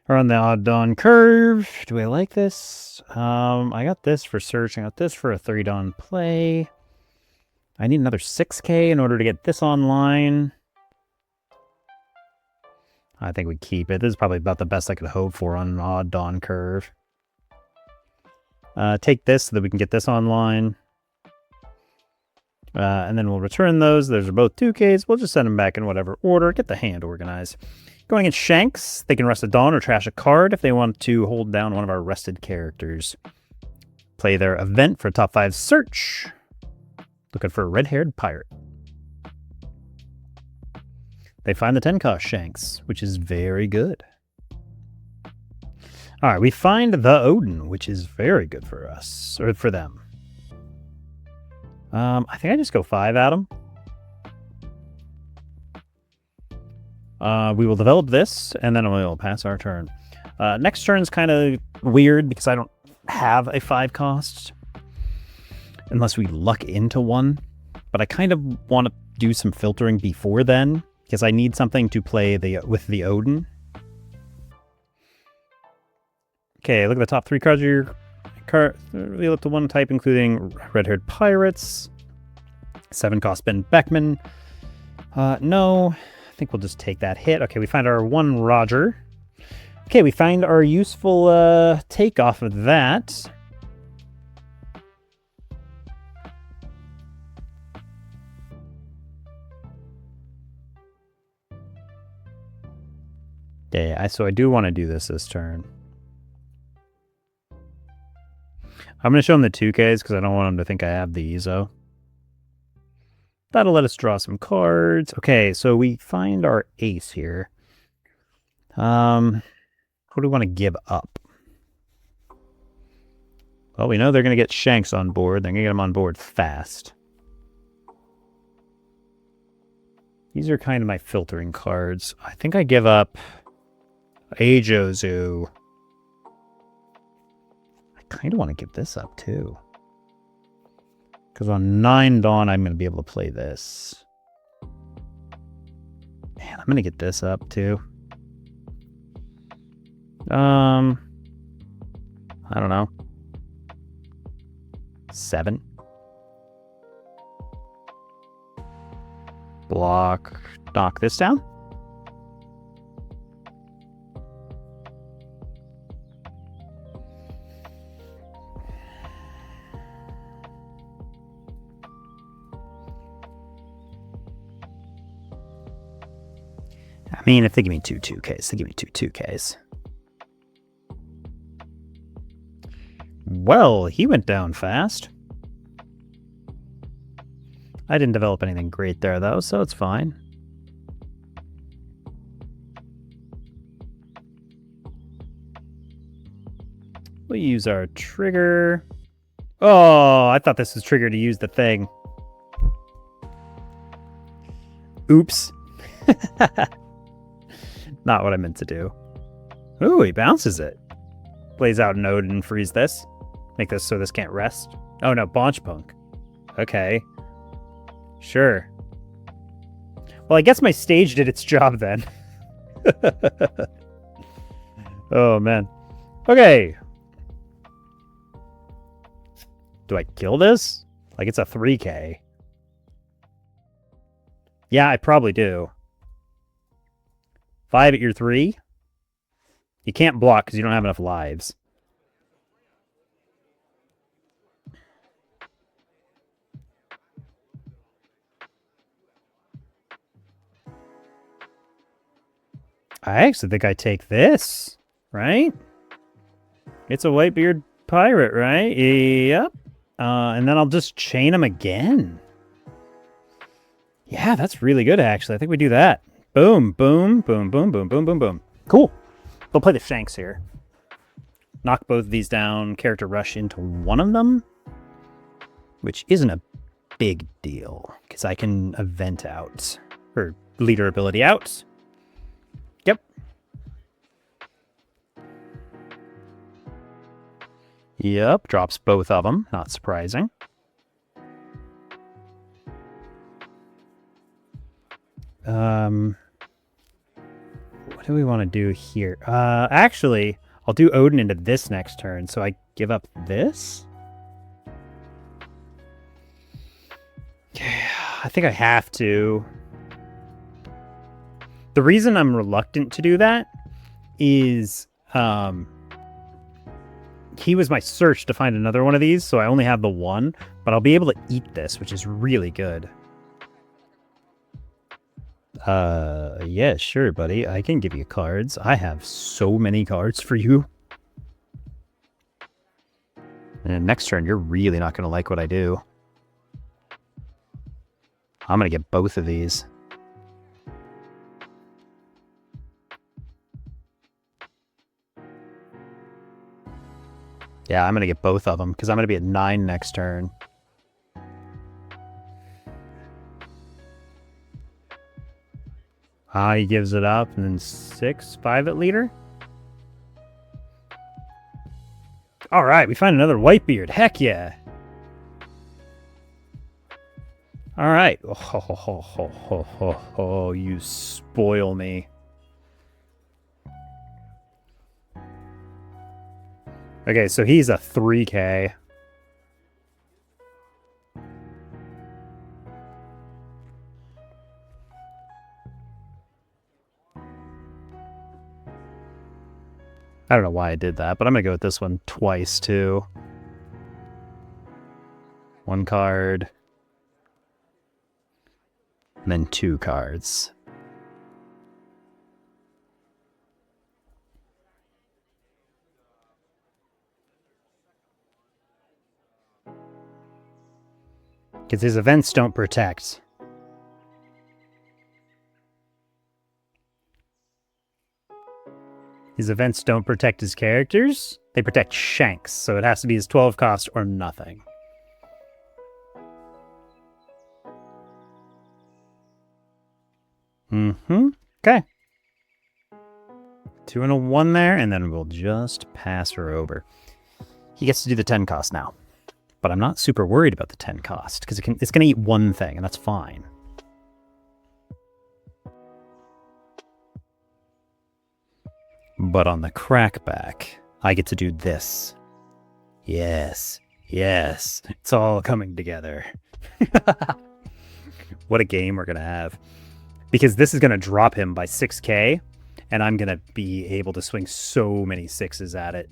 S1: or on the odd dawn curve. Do I like this? I got this for search. I got this for a 3 dawn play. I need another 6k in order to get this online. I think we keep it. This is probably about the best I could hope for on an odd dawn curve. Take this so that we can get this online. And then we'll return those. Those are both 2Ks. We'll just send them back in whatever order. Get the hand organized. Going in Shanks, they can rest a Dawn or trash a card if they want to hold down one of our rested characters. Play their event for a top 5 search. Looking for a red-haired pirate. They find the 10-cost Shanks, which is very good. All right, we find the Odin, which is very good for us, or for them. I think I just go 5 at them. We will develop this, and then we'll pass our turn. Next turn's kind of weird because I don't have a 5 cost. Unless we luck into one. But I kind of want to do some filtering before then, because I need something to play with the Odin. Okay, look at the top 3 cards of your card. Reveal up to 1 type, including red-haired pirates. 7 cost Ben Beckman. No, I think we'll just take that hit. Okay, we find our 1 Roger. Okay, we find our useful take off of that. Yeah, so I do want to do this turn. I'm going to show him the 2Ks because I don't want him to think I have the EZO. That'll let us draw some cards. Okay, so we find our ace here. What do we want to give up? Well, we know they're going to get Shanks on board. They're going to get him on board fast. These are kind of my filtering cards. I think I give up Ajozu. I kind of want to give this up, too. Because on 9 Dawn, I'm going to be able to play this. Man, I'm going to get this up, too. I don't know. 7. Block. Knock this down. I mean, if they give me 2/2Ks, they give me 2/2Ks. Well, he went down fast. I didn't develop anything great there, though, so it's fine. We'll use our trigger. Oh, I thought this was trigger to use the thing. Oops. Not what I meant to do. Ooh, he bounces it. Plays out an Odin and freeze this. Make this so this can't rest. Oh no, Bonch Punk. Okay. Sure. Well, I guess my stage did its job then. Oh man. Okay. Do I kill this? Like it's a 3K. Yeah, I probably do. 5 at your 3. You can't block because you don't have enough lives. I actually think I take this, right? It's a Whitebeard pirate, right? Yep. And then I'll just chain him again. Yeah, that's really good, actually. I think we do that. Boom, boom, boom, boom, boom, boom, boom, boom. Cool. We'll play the Shanks here. Knock both of these down. Character rush into one of them. Which isn't a big deal. Because I can event out. Or leader ability out. Yep. Yep. Drops both of them. Not surprising. What do we want to do here? Actually, I'll do Odin into this next turn, so I give up this? I think I have to. The reason I'm reluctant to do that is he was my search to find another one of these, so I only have the one, but I'll be able to eat this, which is really good. Yeah, sure, buddy. I can give you cards. I have so many cards for you. And next turn, you're really not going to like what I do. I'm going to get both of these. Yeah, I'm going to get both of them, because I'm going to be at 9 next turn. He gives it up, and then 6, 5 at leader. All right, we find another Whitebeard. Heck yeah. All right. Oh, you spoil me. Okay, so he's a 3K. I don't know why I did that, but I'm going to go with this one twice, too. One card. And then 2 cards. Because his events don't protect. His events don't protect his characters. They protect Shanks, so it has to be his 12 cost or nothing. Okay. 2 and a 1 there, and then we'll just pass her over. He gets to do the 10 cost now. But I'm not super worried about the 10 cost, because it's going to eat one thing, and that's fine. But on the crackback, I get to do this. Yes. Yes. It's all coming together. What a game we're going to have. Because this is going to drop him by 6k, and I'm going to be able to swing so many 6s at it.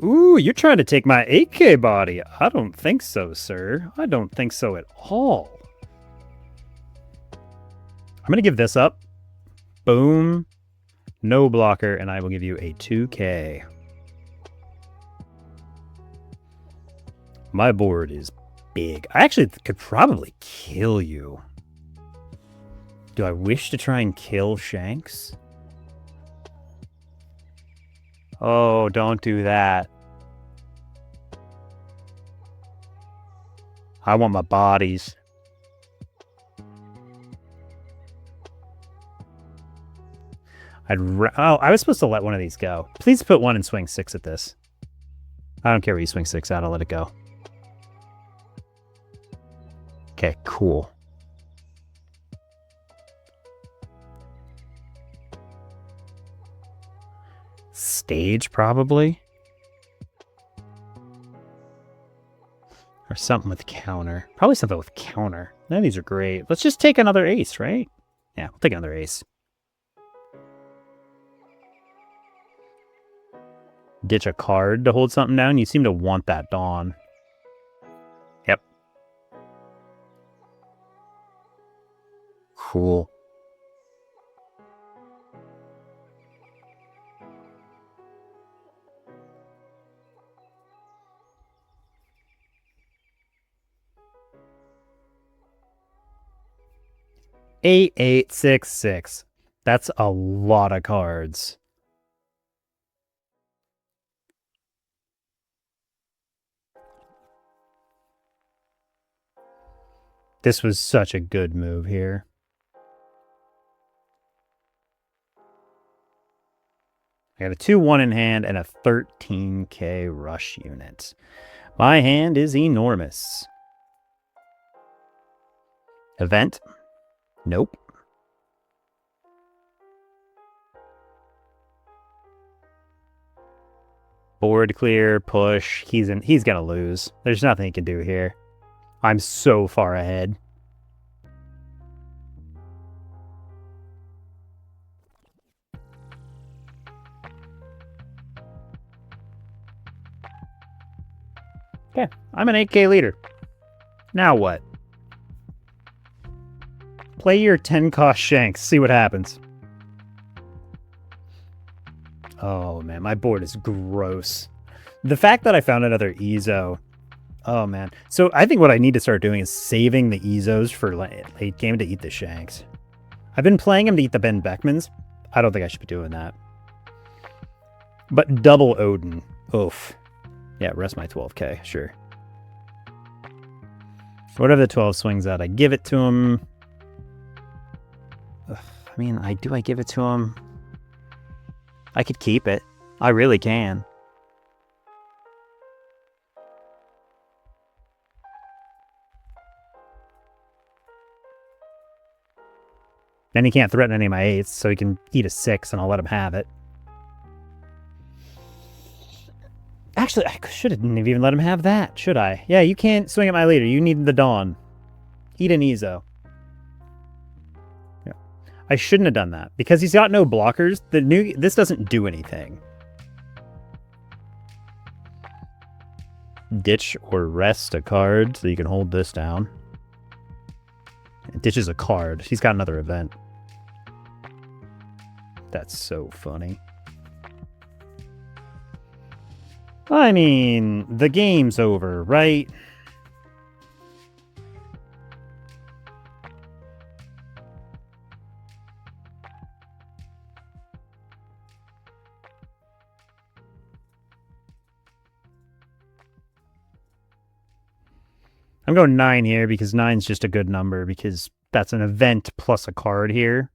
S1: Ooh, you're trying to take my 8k body. I don't think so, sir. I don't think so at all. I'm going to give this up. Boom. No blocker, and I will give you a 2k. My board is big. I actually could probably kill you. Do I wish to try and kill Shanks? Oh, don't do that. I want my bodies. Oh, I was supposed to let one of these go. Please put 1 and swing 6 at this. I don't care what you swing 6 at. I'll let it go. Okay, cool. Stage, probably. Or something with counter. Probably something with counter. None of these are great. Let's just take another ace, right? Yeah, we'll take another ace. Ditch a card to hold something down. You seem to want that Dawn. Yep. Cool. Eight, 8, 6, 6. That's a lot of cards. This was such a good move here. I got a 2-1 in hand and a 13k rush unit. My hand is enormous. Event? Nope. Board clear, push. He's gonna lose. There's nothing he can do here. I'm so far ahead. Okay, I'm an 8k leader. Now what? Play your 10 cost Shanks, see what happens. Oh man, my board is gross. The fact that I found another Ezo. Oh man. So I think what I need to start doing is saving the Ezos for late game to eat the Shanks. I've been playing him to eat the Ben Beckmans. I don't think I should be doing that. But double Odin. Oof. Yeah, rest my 12k, sure. Whatever the 12 swings at, I give it to him. Ugh, I mean, do I give it to him? I could keep it. I really can. Then he can't threaten any of my 8s, so he can eat a 6 and I'll let him have it. Actually, I shouldn't have even let him have that, should I? Yeah, you can't swing at my leader. You need the Dawn. Eat an Ezo. Yeah. I shouldn't have done that. Because he's got no blockers, this doesn't do anything. Ditch or rest a card so you can hold this down. Ditches a card. He's got another event. That's so funny. I mean, the game's over, right? I'm going 9 here because 9's just a good number because that's an event plus a card here.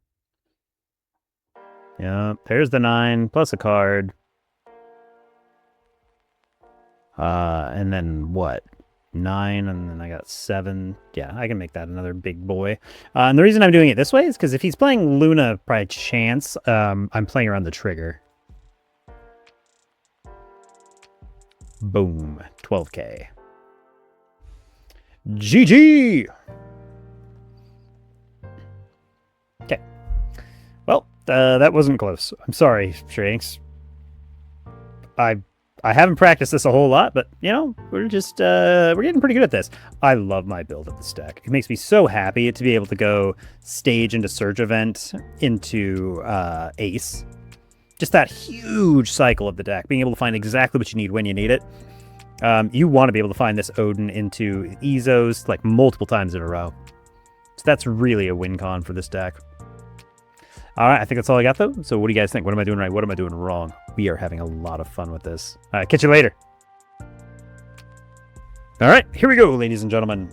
S1: Yeah, there's the 9 plus a card. And then what? 9, and then I got 7. Yeah, I can make that another big boy. And the reason I'm doing it this way is because if he's playing Luna by chance, I'm playing around the trigger. Boom. 12K. GG! Okay. Well, that wasn't close. I'm sorry, Shanks. I haven't practiced this a whole lot, but, you know, we're getting pretty good at this. I love my build of this deck. It makes me so happy to be able to go stage into Surge Event into Ace. Just that huge cycle of the deck, being able to find exactly what you need when you need it. You want to be able to find this Odin into Ezos like multiple times in a row. So that's really a win con for this deck. All right, I think that's all I got, though. So what do you guys think? What am I doing right? What am I doing wrong? We are having a lot of fun with this. All right, catch you later. All right, here we go, ladies and gentlemen.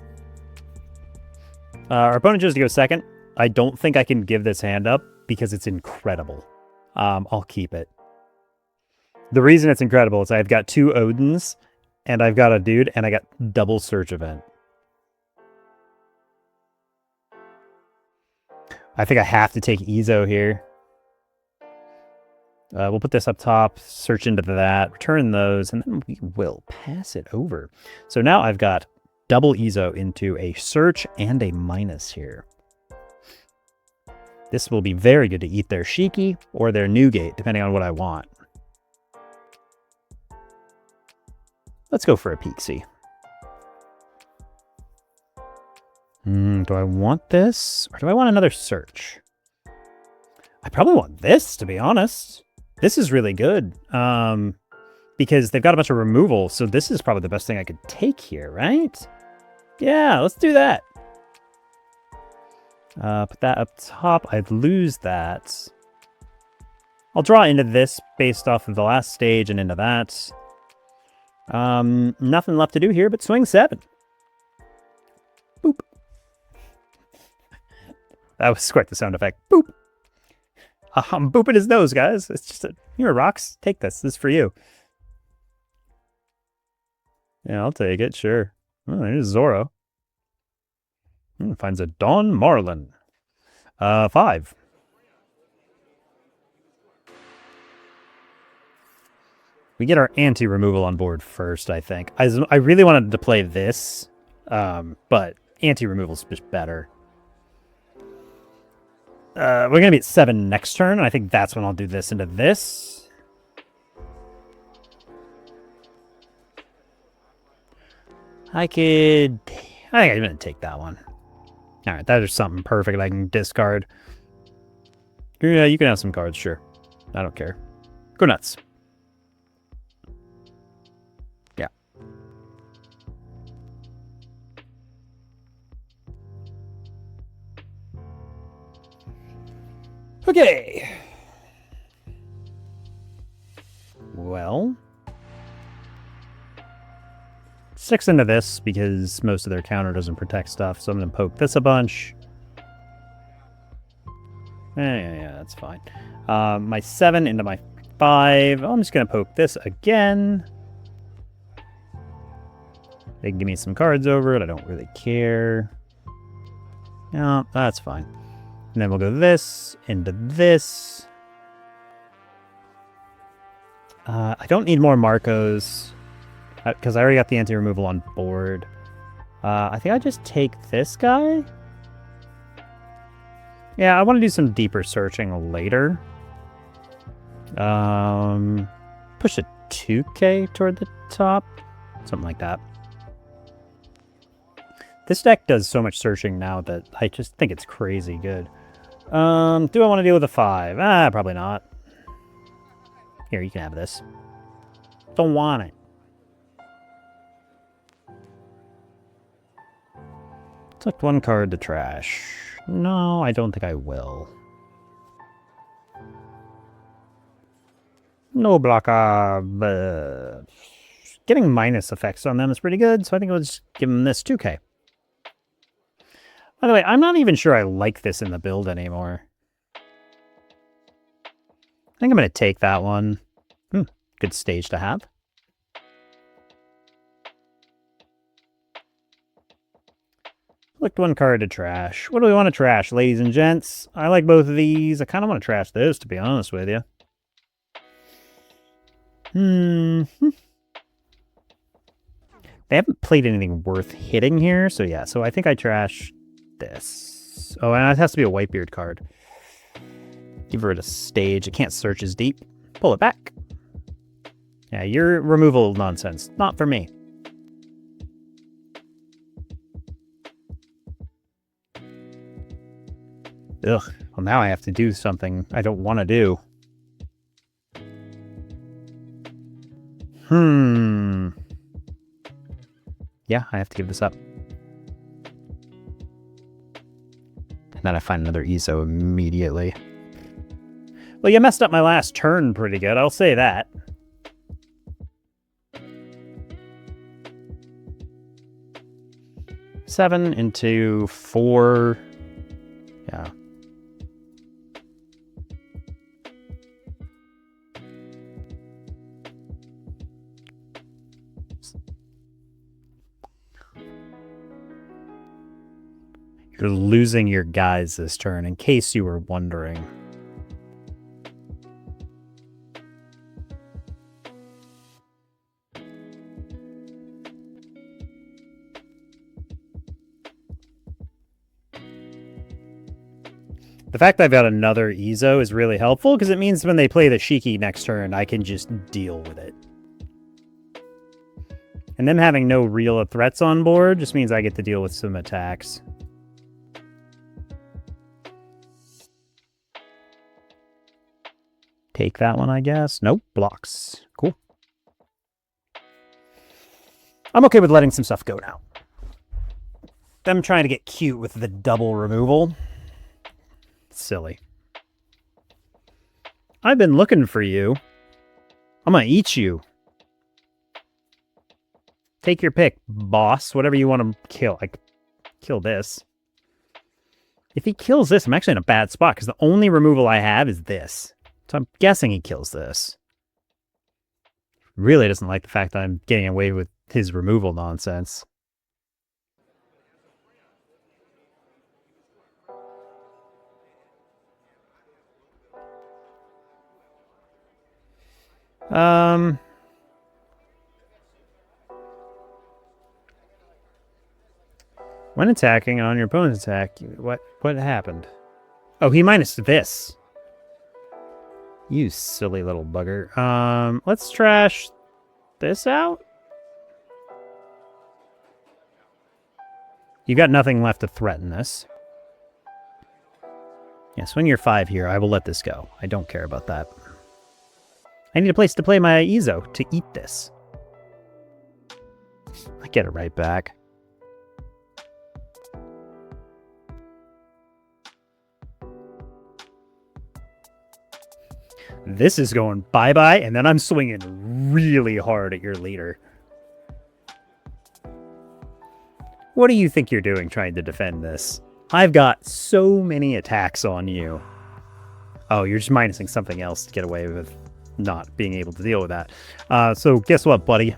S1: Our opponent chose to go second. I don't think I can give this hand up because it's incredible. I'll keep it. The reason it's incredible is I've got 2 Odins, and I've got a dude, and I got double Search Event. I think I have to take Ezo here. We'll put this up top, search into that, return those, and then we will pass it over. So now I've got double Ezo into a search and a minus here. This will be very good to eat their Shiki or their Newgate, depending on what I want. Let's go for a Pixie. Do I want this? Or do I want another search? I probably want this, to be honest. This is really good. Because they've got a bunch of removal, so this is probably the best thing I could take here, right? Yeah, let's do that. Put that up top. I'd lose that. I'll draw into this based off of the last stage and into that. Nothing left to do here but swing 7. Boop. That was quite the sound effect. Boop. I'm booping his nose, guys. It's just here, Rocks. Take this. This is for you. Yeah, I'll take it. Sure. Oh, there's Zoro. Finds a Dawn Marlin. 5. We get our anti-removal on board first, I think. I really wanted to play this, but anti-removal is just better. We're going to be at 7 next turn, and I think that's when I'll do this into this. I think I'm going to take that one. All right, that is something perfect I can discard. Yeah, you can have some cards, sure. I don't care. Go nuts. Yeah. Okay. Well. 6 into this because most of their counter doesn't protect stuff, so I'm going to poke this a bunch. Yeah, that's fine. My 7 into my 5. I'm just going to poke this again. They can give me some cards over it. I don't really care. No, that's fine. And then we'll go this into this. I don't need more Marcos because I already got the anti-removal on board. I think I just take this guy. Yeah, I want to do some deeper searching later. Push a 2K toward the top. Something like that. This deck does so much searching now that I just think it's crazy good. Do I want to deal with a 5? Probably not. Here, you can have this. Don't want it. Select one card to trash. No, I don't think I will. No blocker, but getting minus effects on them is pretty good, so I think I'll just give them this 2K. By the way, I'm not even sure I like this in the build anymore. I think I'm going to take that one. Good stage to have. Select one card to trash. What do we want to trash, ladies and gents? I like both of these. I kind of want to trash this, to be honest with you. They haven't played anything worth hitting here, so yeah. So I think I trash this. Oh, and it has to be a Whitebeard card. Give her a stage. It can't search as deep. Pull it back. Yeah, your removal nonsense. Not for me. Ugh. Well, now I have to do something I don't want to do. Yeah, I have to give this up. And then I find another ESO immediately. Well, you messed up my last turn pretty good, I'll say that. Seven into 4. Yeah. You're losing your guys this turn, in case you were wondering. The fact that I've got another ESO is really helpful, because it means when they play the Shiki next turn, I can just deal with it. And them having no real threats on board just means I get to deal with some attacks. Take that one, I guess. Nope, blocks. Cool. I'm okay with letting some stuff go now. Them trying to get cute with the double removal. Silly. I've been looking for you. I'm gonna eat you. Take your pick, boss. Whatever you want to kill. I kill this. If he kills this, I'm actually in a bad spot, because the only removal I have is this. So I'm guessing he kills this. Really doesn't like the fact that I'm getting away with his removal nonsense. When attacking on your opponent's attack, what happened? Oh, he minus this. You silly little bugger. Let's trash this out. You got nothing left to threaten this. Yeah, swing your 5 here. I will let this go. I don't care about that. I need a place to play my ESO to eat this. I get it right back. This is going bye-bye, and then I'm swinging really hard at your leader. What do you think you're doing trying to defend this? I've got so many attacks on you. Oh, you're just minusing something else to get away with not being able to deal with that. So guess what, buddy?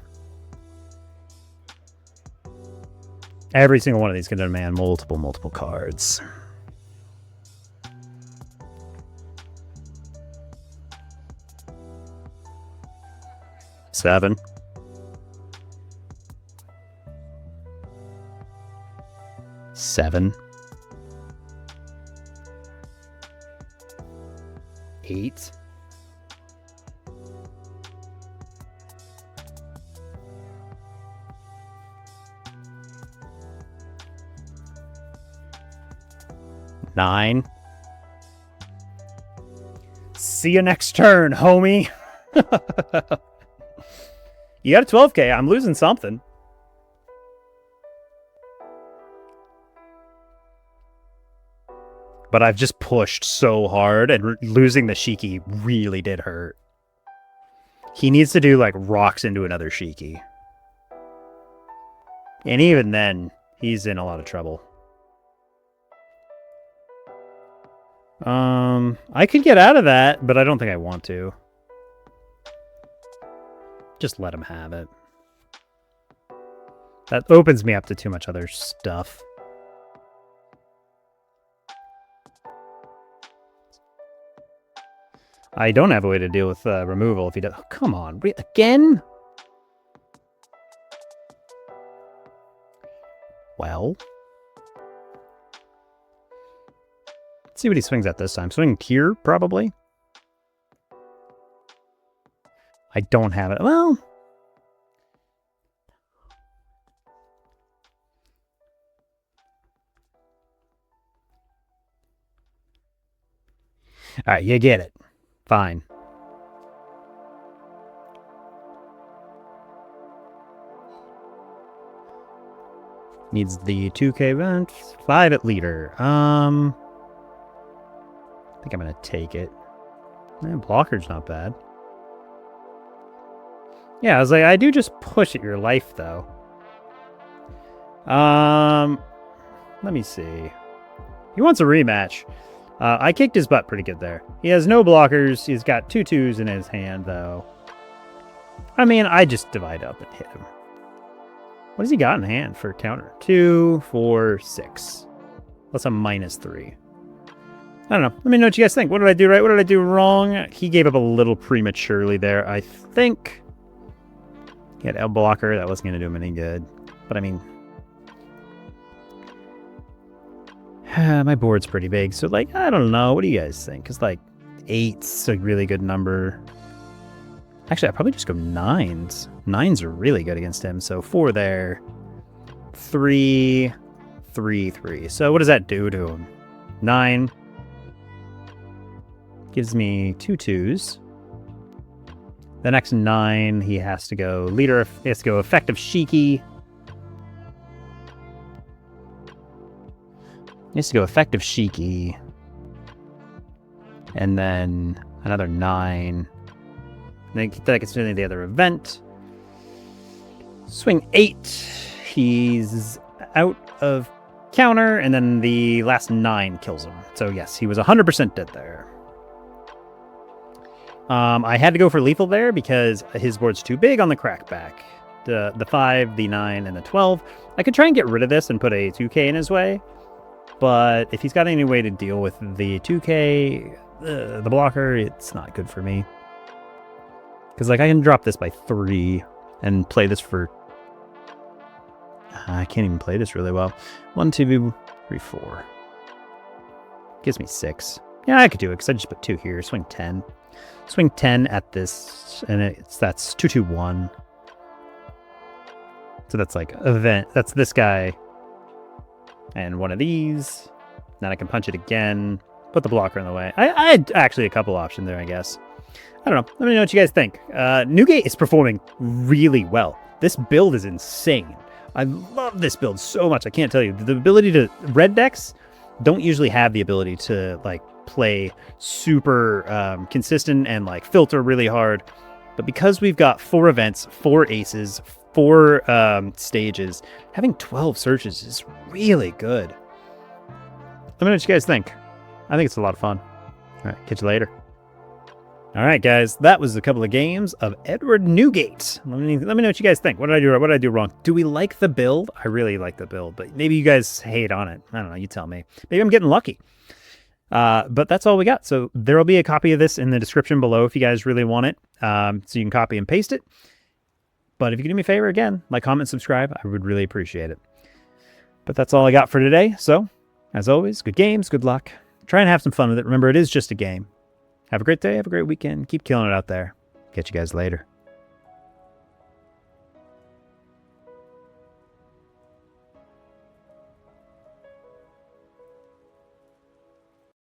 S1: Every single one of these can demand multiple cards. Seven. Seven. 8. Nine. See you next turn, homie. You got a 12K. I'm losing something. But I've just pushed so hard, and losing the Shiki really did hurt. He needs to do, like, rocks into another Shiki. And even then, he's in a lot of trouble. I could get out of that, but I don't think I want to. Just let him have it. That opens me up to too much other stuff. I don't have a way to deal with removal if he does. Oh, come on. Again? Well. Let's see what he swings at this time. Swing here, probably. I don't have it. Well. All right, you get it. Fine. Needs the 2K event. 5 at leader. I think I'm going to take it. Blocker's not bad. Yeah, I was like, I do just push at your life, though. Let me see. He wants a rematch. I kicked his butt pretty good there. He has no blockers. He's got 2 2s in his hand, though. I mean, I just divide up and hit him. What has he got in hand for counter? 2, 4, 6. That's a -3. I don't know. Let me know what you guys think. What did I do right? What did I do wrong? He gave up a little prematurely there, I think. He had a blocker. That wasn't going to do him any good. But, I mean... my board's pretty big, so, like, I don't know. What do you guys think? Because, like, 8's a really good number. Actually, I'd probably just go 9s. 9s are really good against him, so 4 there. 3, 3, 3. So what does that do to him? 9. Gives me 2 2s. The next 9, he has to go leader. He has to go effective Shiki. He has to go effective Shiki. And then another 9. Then that gets into the other event. Swing 8. He's out of counter. And then the last 9 kills him. So yes, he was 100% dead there. I had to go for lethal there because his board's too big on the crackback. The 5, the 9, and the 12. I could try and get rid of this and put a 2K in his way. But if he's got any way to deal with the 2K, the blocker, it's not good for me. Because, like, I can drop this by 3 and play this for... I can't even play this really well. 1, 2, 3, 4. Gives me 6. Yeah, I could do it because I just put 2 here. Swing 10. Swing 10 at this, and that's 2, 2, 1. So that's like event. That's this guy. And one of these. Then I can punch it again. Put the blocker in the way. I had actually a couple options there, I guess. I don't know. Let me know what you guys think. Newgate is performing really well. This build is insane. I love this build so much. I can't tell you. The ability to... Red decks don't usually have the ability to, like, play super consistent and, like, filter really hard. But because we've got 4 events, 4 aces, 4 stages, having 12 searches is really good. Let me know what you guys think. I think it's a lot of fun. All right, catch you later. All right, guys, that was a couple of games of Edward Newgate. Let me know what you guys think. What did I do right? What did I do wrong? Do we like the build? I really like the build, but maybe you guys hate on it. I don't know. You tell me. Maybe I'm getting lucky. But that's all we got. So there will be a copy of this in the description below if you guys really want it. So you can copy and paste it. But if you can do me a favor, again, like, comment, subscribe, I would really appreciate it. But that's all I got for today. So, as always, good games, good luck. Try and have some fun with it. Remember, it is just a game. Have a great day. Have a great weekend. Keep killing it out there. Catch you guys later.